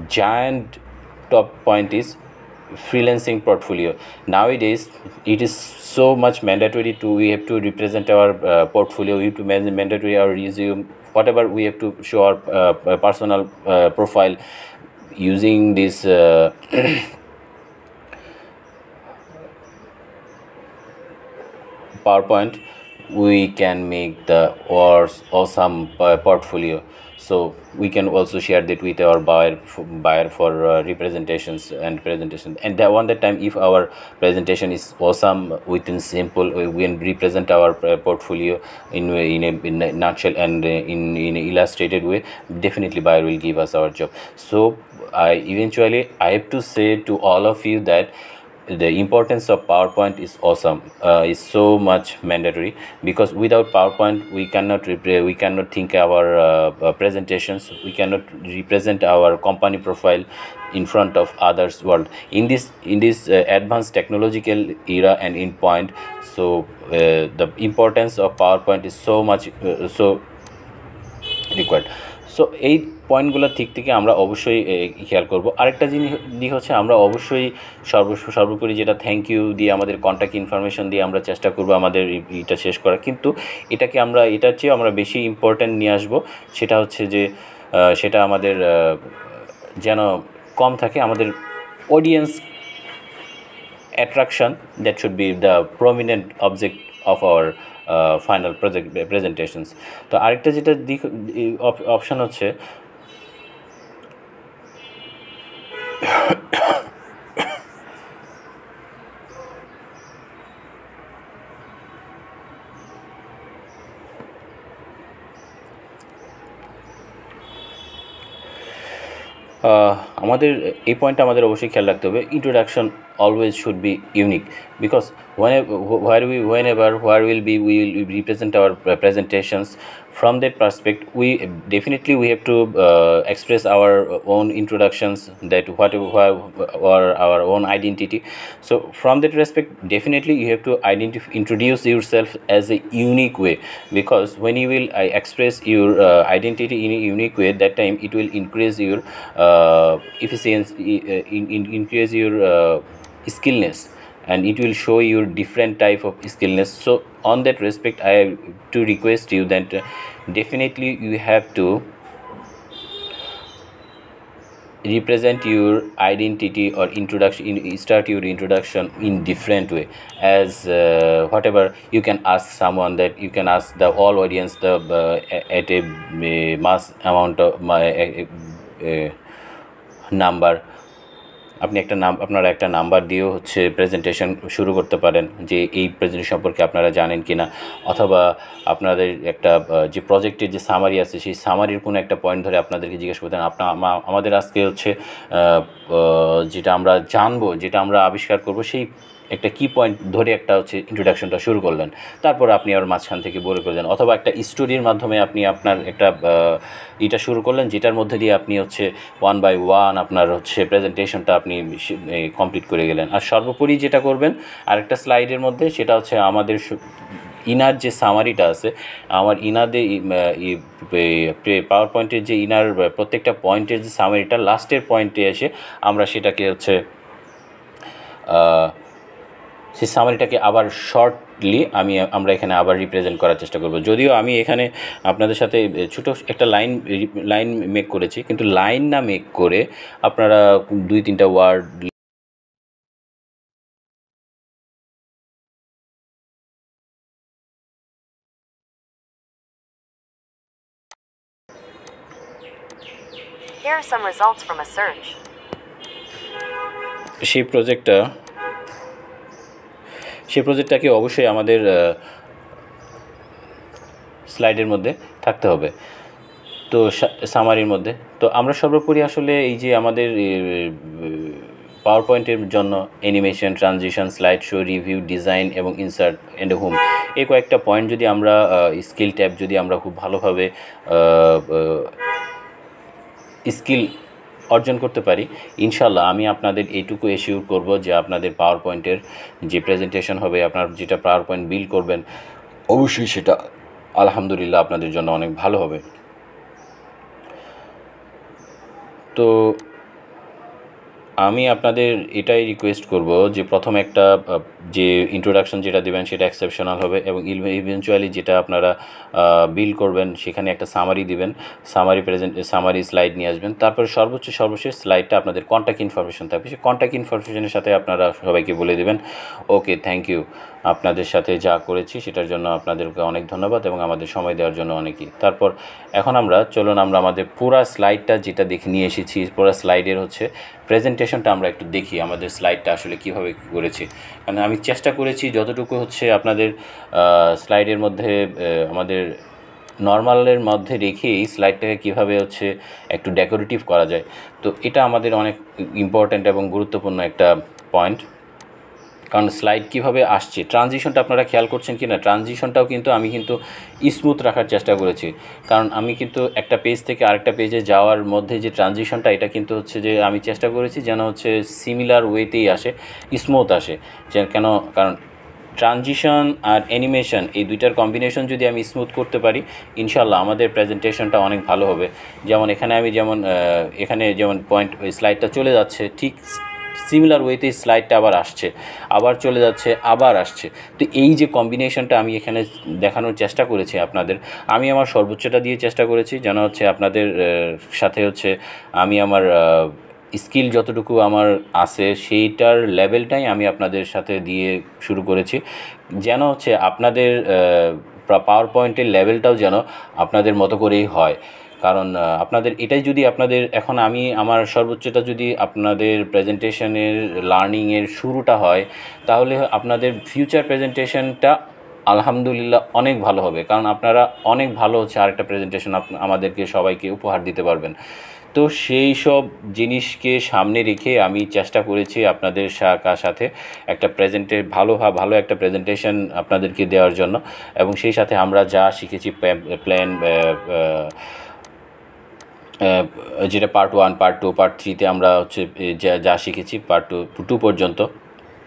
S1: giant top point is freelancing portfolio. Nowadays it is so much mandatory we have to represent our portfolio, we have to mandatory our resume, whatever we have to show our personal profile using this PowerPoint. We can make the awesome portfolio, so we can also share that with our buyer for representations and presentation. And that time, if our presentation is awesome, within simple, we can represent our portfolio in a nutshell and in an illustrated way, definitely buyer will give us our job. So I have to say to all of you that the importance of PowerPoint is awesome, is so much mandatory, because without PowerPoint we cannot think our presentations, we cannot represent our company profile in front of others world in this advanced technological era and in point. So the importance of PowerPoint is so much so required. So এই পয়েন্টগুলো ঠিক থেকে আমরা অবশ্যই খেয়াল করব। আরেকটা দিক হচ্ছে আমরা অবশ্যই সর্বোপরি যেটা থ্যাংক ইউ দিয়ে আমাদের কন্ট্যাক্ট ইনফরমেশন দিয়ে আমরা চেষ্টা করব আমাদের এটা শেষ করা, কিন্তু এটাকে আমরা এটার চেয়েও আমরা বেশি ইম্পর্ট্যান্ট নিয়ে আসবো। সেটা হচ্ছে যে সেটা আমাদের যেন কম থাকে, আমাদের audience attraction, that should be the prominent object of our final project presentations. তো আরেকটা যেটা দিক অপশন হচ্ছে আমাদের এই পয়েন্টটা আমাদের অবশ্যই খেয়াল রাখতে হবে, introduction always should be unique, because whenever where will be we will represent our presentations. From that perspective, we definitely we have to express our own introductions, that or our own identity. So from that respect, definitely you have to introduce yourself as a unique way, because when you will express your identity in a unique way, that time it will increase your efficiency, increase your skillness, and it will show your different type of skillness. So on that respect, I have to request you that definitely you have to represent your identity or introduction, start your introduction in different way, as whatever you can ask someone, that you can ask the all audience the at a mass amount of my number, আপনি আপনারা একটা number দিয়েও হচ্ছে presentation শুরু করতে পারেন, যে এই প্রেজেন্টেশন সম্পর্কে আপনারা জানেন কি না, অথবা আপনাদের একটা যে প্রজেক্টের যে সামারি আছে সেই সামারির কোনো একটা পয়েন্ট ধরে আপনাদেরকে জিজ্ঞেস করতেন। আমাদের আজকে হচ্ছে যেটা আমরা জানবো, যেটা আমরা আবিষ্কার করব, সেই একটা কি পয়েন্ট ধরে একটা হচ্ছে ইন্ট্রোডাকশনটা শুরু করলেন, তারপর আপনি আবার মাঝখান থেকে বলে করলেন, অথবা একটা স্টোরির মাধ্যমে আপনি আপনার একটা এটা শুরু করলেন, যেটার মধ্যে দিয়ে আপনি হচ্ছে 1 by 1 আপনার হচ্ছে প্রেজেন্টেশনটা আপনি কমপ্লিট করে গেলেন। আর সর্বোপরি যেটা করবেন আরেকটা স্লাইডের মধ্যে, সেটা হচ্ছে আমাদের ইনার যে সামারিটা আছে, আমার ইনাদের পাওয়ার পয়েন্টের যে ইনার প্রত্যেকটা পয়েন্টের যে সামারিটা লাস্টের পয়েন্টে এসে আমরা সেটাকে হচ্ছে সেই সামারিটাকে আবার শর্টলি আমরা এখানে আবার রিপ্রেজেন্ট করার চেষ্টা করব। যদিও আমি এখানে আপনাদের সাথে ছোটো একটা লাইন মেক করেছি, কিন্তু লাইন না মেক করে আপনারা 2-3টা word
S2: Here are some results from a search.
S1: সেই প্রজেক্টটাকে অবশ্যই আমাদের স্লাইডের মধ্যে থাকতে হবে, তো সামারির মধ্যে। তো আমরা সর্বোপরি আসলে এই যে আমাদের পাওয়ার পয়েন্টের জন্য animation, transition, slide show, review, design এবং ইনসার্ট অ্যান্ড হোম, এই কয়েকটা পয়েন্ট যদি আমরা স্কিল ট্যাব যদি আমরা খুব ভালোভাবে স্কিল অর্জন করতে পারি, ইনশাল্লাহ আমি আপনাদের এইটুকু এশিওর করব যে আপনাদের পাওয়ার পয়েন্টের যে প্রেজেন্টেশন হবে, আপনার যেটা পাওয়ার পয়েন্ট বিল্ড করবেন, অবশ্যই সেটা আলহামদুলিল্লাহ আপনাদের জন্য অনেক ভালো হবে। তো আমি আপনাদের এটাই রিকোয়েস্ট করব যে প্রথম একটা যে ইন্ট্রোডাকশন যেটা দেবেন সেটা এক্সেপশনাল হবে, এবং ইভেনচুয়ালি যেটা আপনারা বিল্ড করবেন সেখানে একটা সামারি দিবেন, সামারি স্লাইড নিয়ে আসবেন। তারপরে সর্বশেষ স্লাইডটা আপনাদের কন্ট্যাক্ট ইনফরমেশন থাকবে, সেই কন্ট্যাক্ট ইনফরমেশনের সাথে আপনারা সবাইকে বলে দেবেন ওকে থ্যাংক ইউ, আপনাদের সাথে যা করেছি সেটার জন্য আপনাদেরকে অনেক ধন্যবাদ এবং আমাদের সময় দেওয়ার জন্য অনেকই। তারপর এখন চলুন আমরা আমাদের পুরো স্লাইডটা যেটা দেখে নিয়ে এসেছি, পুরো স্লাইডের হচ্ছে প্রেজেন্টেশনটা আমরা একটু দেখি আমাদের স্লাইডটা আসলে কীভাবে করেছি। কারণ আমি চেষ্টা করেছি যতটুকু হচ্ছে আপনাদের স্লাইডের মধ্যে আমাদের নর্মালের মধ্যে রেখেই স্লাইডটাকে কীভাবে হচ্ছে একটু ডেকোরেটিভ করা যায়। তো এটা আমাদের অনেক ইম্পর্ট্যান্ট এবং গুরুত্বপূর্ণ একটা পয়েন্ট, কারণ স্লাইড কীভাবে আসছে, ট্রানজিশনটা আপনারা খেয়াল করছেন কি না, ট্রানজিশনটাও কিন্তু আমি কিন্তু স্মুথ রাখার চেষ্টা করেছি, কারণ আমি কিন্তু একটা পেজ থেকে আরেকটা পেজে যাওয়ার মধ্যে যে ট্রানজিশনটা, এটা কিন্তু হচ্ছে যে আমি চেষ্টা করেছি যেন হচ্ছে সিমিলার ওয়েতেই আসে, স্মুথ আসে, কারণ ট্রানজিশন আর অ্যানিমেশন এই দুইটার কম্বিনেশন যদি আমি স্মুথ করতে পারি, ইনশাল্লাহ আমাদের প্রেজেন্টেশনটা অনেক ভালো হবে। যেমন এখানে আমি এখানে যেমন পয়েন্ট স্লাইডটা চলে যাচ্ছে, ঠিক সিমিলার ওয়েতে স্লাইডটা আবার আসছে, আবার চলে যাচ্ছে, আবার আসছে। তো এই যে কম্বিনেশনটা আমি এখানে দেখানোর চেষ্টা করেছি আপনাদের, আমি আমার সর্বোচ্চটা দিয়ে চেষ্টা করেছি যেন হচ্ছে আপনাদের সাথে হচ্ছে আমি আমার স্কিল যতটুকু আমার আছে সেইটার লেভেলটাই আমি আপনাদের সাথে দিয়ে শুরু করেছি, যেন হচ্ছে আপনাদের পাওয়ার পয়েন্টের লেভেলটাও যেন আপনাদের মতো করেই হয়। কারণ আপনাদের এটাই যদি আপনাদের এখন আমি আমার সর্বোচ্চটা যদি আপনাদের প্রেজেন্টেশনের লার্নিংয়ের শুরুটা হয়, তাহলে আপনাদের ফিউচার প্রেজেন্টেশনটা আলহামদুলিল্লাহ অনেক ভালো হবে। কারণ আপনারা অনেক ভালো হচ্ছে আরেকটা প্রেজেন্টেশন আমাদেরকে সবাইকে উপহার দিতে পারবেন। তো সেই সব জিনিসকে সামনে রেখে আমি চেষ্টা করেছি আপনাদের সাথে একটা ভালো একটা প্রেজেন্টেশন আপনাদেরকে দেওয়ার জন্য। এবং সেই সাথে আমরা যা শিখেছি প্ল্যান, যেটা পার্ট 1, পার্ট 2, পার্ট 3তে আমরা হচ্ছে যা শিখেছি পার্ট 2 পর্যন্ত,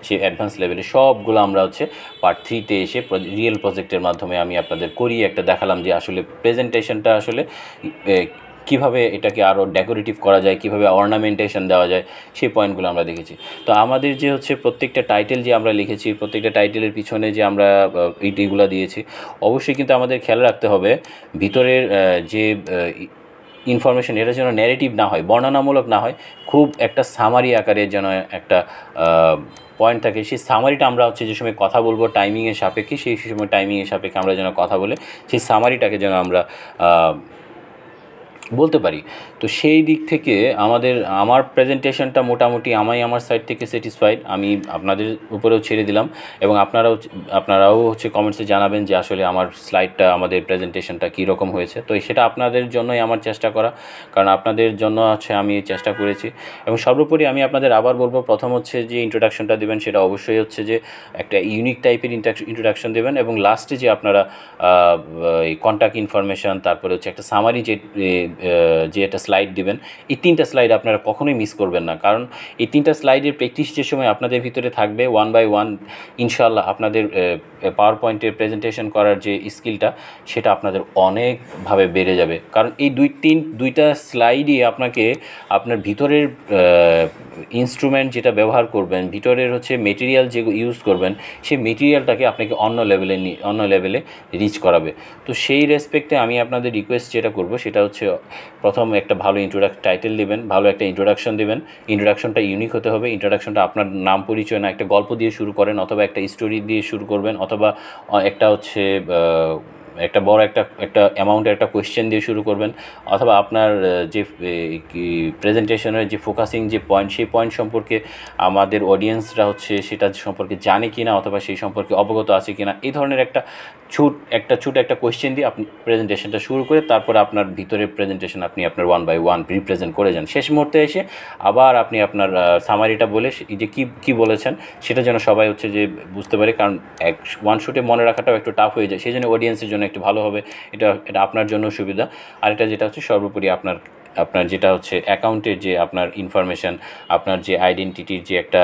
S1: সেই অ্যাডভান্স লেভেলে সবগুলো আমরা হচ্ছে পার্ট 3তে এসে রিয়েল প্রজেক্টের মাধ্যমে আমি আপনাদের করিয়ে একটা দেখালাম যে আসলে প্রেজেন্টেশনটা আসলে কীভাবে এটাকে আরও ডেকোরেটিভ করা যায়, কীভাবে অর্নামেন্টেশন দেওয়া যায়, সেই পয়েন্টগুলো আমরা দেখেছি। তো আমাদের যে হচ্ছে প্রত্যেকটা টাইটেল যে আমরা লিখেছি, প্রত্যেকটা টাইটেলের পিছনে যে আমরা এইগুলো দিয়েছি, অবশ্যই কিন্তু আমাদের খেয়াল রাখতে হবে ভিতরের যে ইনফরমেশন এটা যেন ন্যারেটিভ না হয়, বর্ণনামূলক না হয়, খুব একটা সামারি আকারে যেন একটা পয়েন্ট থাকে। সেই সামারিটা আমরা হচ্ছে যে সময় কথা বলবো টাইমিংয়ের সাপেক্ষে, সেই সময় টাইমিংয়ের সাপেক্ষে আমরা যেন কথা বলে সেই সামারিটাকে যেন আমরা বলতে পারি। তো সেই দিক থেকে আমার প্রেজেন্টেশনটা মোটামুটি আমার সাইড থেকে স্যাটিসফাইড, আমি আপনাদের উপরেও ছেড়ে দিলাম। এবং আপনারাও হচ্ছে কমেন্টসে জানাবেন যে আসলে আমার স্লাইডটা, আমাদের প্রেজেন্টেশনটা কীরকম হয়েছে। তো সেটা আপনাদের জন্যই আমার চেষ্টা করা, কারণ আপনাদের জন্য হচ্ছে আমি চেষ্টা করেছি। এবং সর্বোপরি আমি আপনাদের আবার বলবো, প্রথম হচ্ছে যে ইন্ট্রোডাকশনটা দেবেন সেটা অবশ্যই হচ্ছে যে একটা ইউনিক টাইপের ইন্ট্রোডাকশন দেবেন, এবং লাস্টে যে আপনারা কন্ট্যাক্ট ইনফরমেশন, তারপরে হচ্ছে একটা সামারি যে একটা স্লাইড দিবেন, এই 3টা স্লাইড আপনারা কখনোই মিস করবেন না। কারণ এই 3টা স্লাইডের প্র্যাকটিস যে সময় আপনাদের ভিতরে থাকবে 1 বাই 1, ইনশাআল্লাহ আপনাদের পাওয়ার পয়েন্টের প্রেজেন্টেশন করার যে স্কিলটা সেটা আপনাদের অনেকভাবে বেড়ে যাবে। কারণ এই দুইটা স্লাইডই আপনাকে আপনার ভিতরের ইনস্ট্রুমেন্ট যেটা ব্যবহার করবেন, ভিতরের হচ্ছে মেটেরিয়াল যে ইউজ করবেন, সেই মেটেরিয়ালটাকে আপনাকে অন্য লেভেলে রিচ করাবে। তো সেই রেসপেক্টে আমি আপনাদের রিকোয়েস্ট যেটা করব সেটা হচ্ছে, প্রথম একটা ভালো টাইটেল দেবেন, ভালো একটা ইন্ট্রোডাকশন দেবেন। ইন্ট্রোডাকশনটা ইউনিক হতে হবে। ইন্ট্রোডাকশনটা আপনার নাম পরিচয় না, একটা গল্প দিয়ে শুরু করেন, অথবা একটা স্টোরি দিয়ে শুরু করবেন, অথবা একটা হচ্ছে একটা বড় একটা অ্যামাউন্টের একটা কোয়েশ্চেন দিয়ে শুরু করবেন, অথবা আপনার যে প্রেজেন্টেশনের যে ফোকাসিং যে পয়েন্ট, সেই পয়েন্ট সম্পর্কে আমাদের অডিয়েন্সরা হচ্ছে সেটা সম্পর্কে জানে কি না, অথবা সেই সম্পর্কে অবগত আছে কি না, এই ধরনের একটা ছোট একটা কোয়েশ্চেন দিয়ে আপনি প্রেজেন্টেশনটা শুরু করে তারপরে আপনার ভিতরের প্রেজেন্টেশন আপনি আপনার 1 বাই 1 রিপ্রেজেন্ট করে যান। শেষ মুহূর্তে এসে আবার আপনি আপনার সামারিটা বলে যে কী বলেছেন সেটা যেন সবাই হচ্ছে যে বুঝতে পারে। কারণ ওয়ান শুটে মনে রাখাটাও একটু টাফ হয়ে যায়, সেই জন্য অডিয়েন্সের জন্য একটু ভালো হবে, এটা আপনার জন্য সুবিধা। আর এটা যেটা হচ্ছে সর্বোপরি আপনার যেটা হচ্ছে অ্যাকাউন্টের যে আপনার ইনফরমেশান, আপনার যে আইডেন্টিটির যে একটা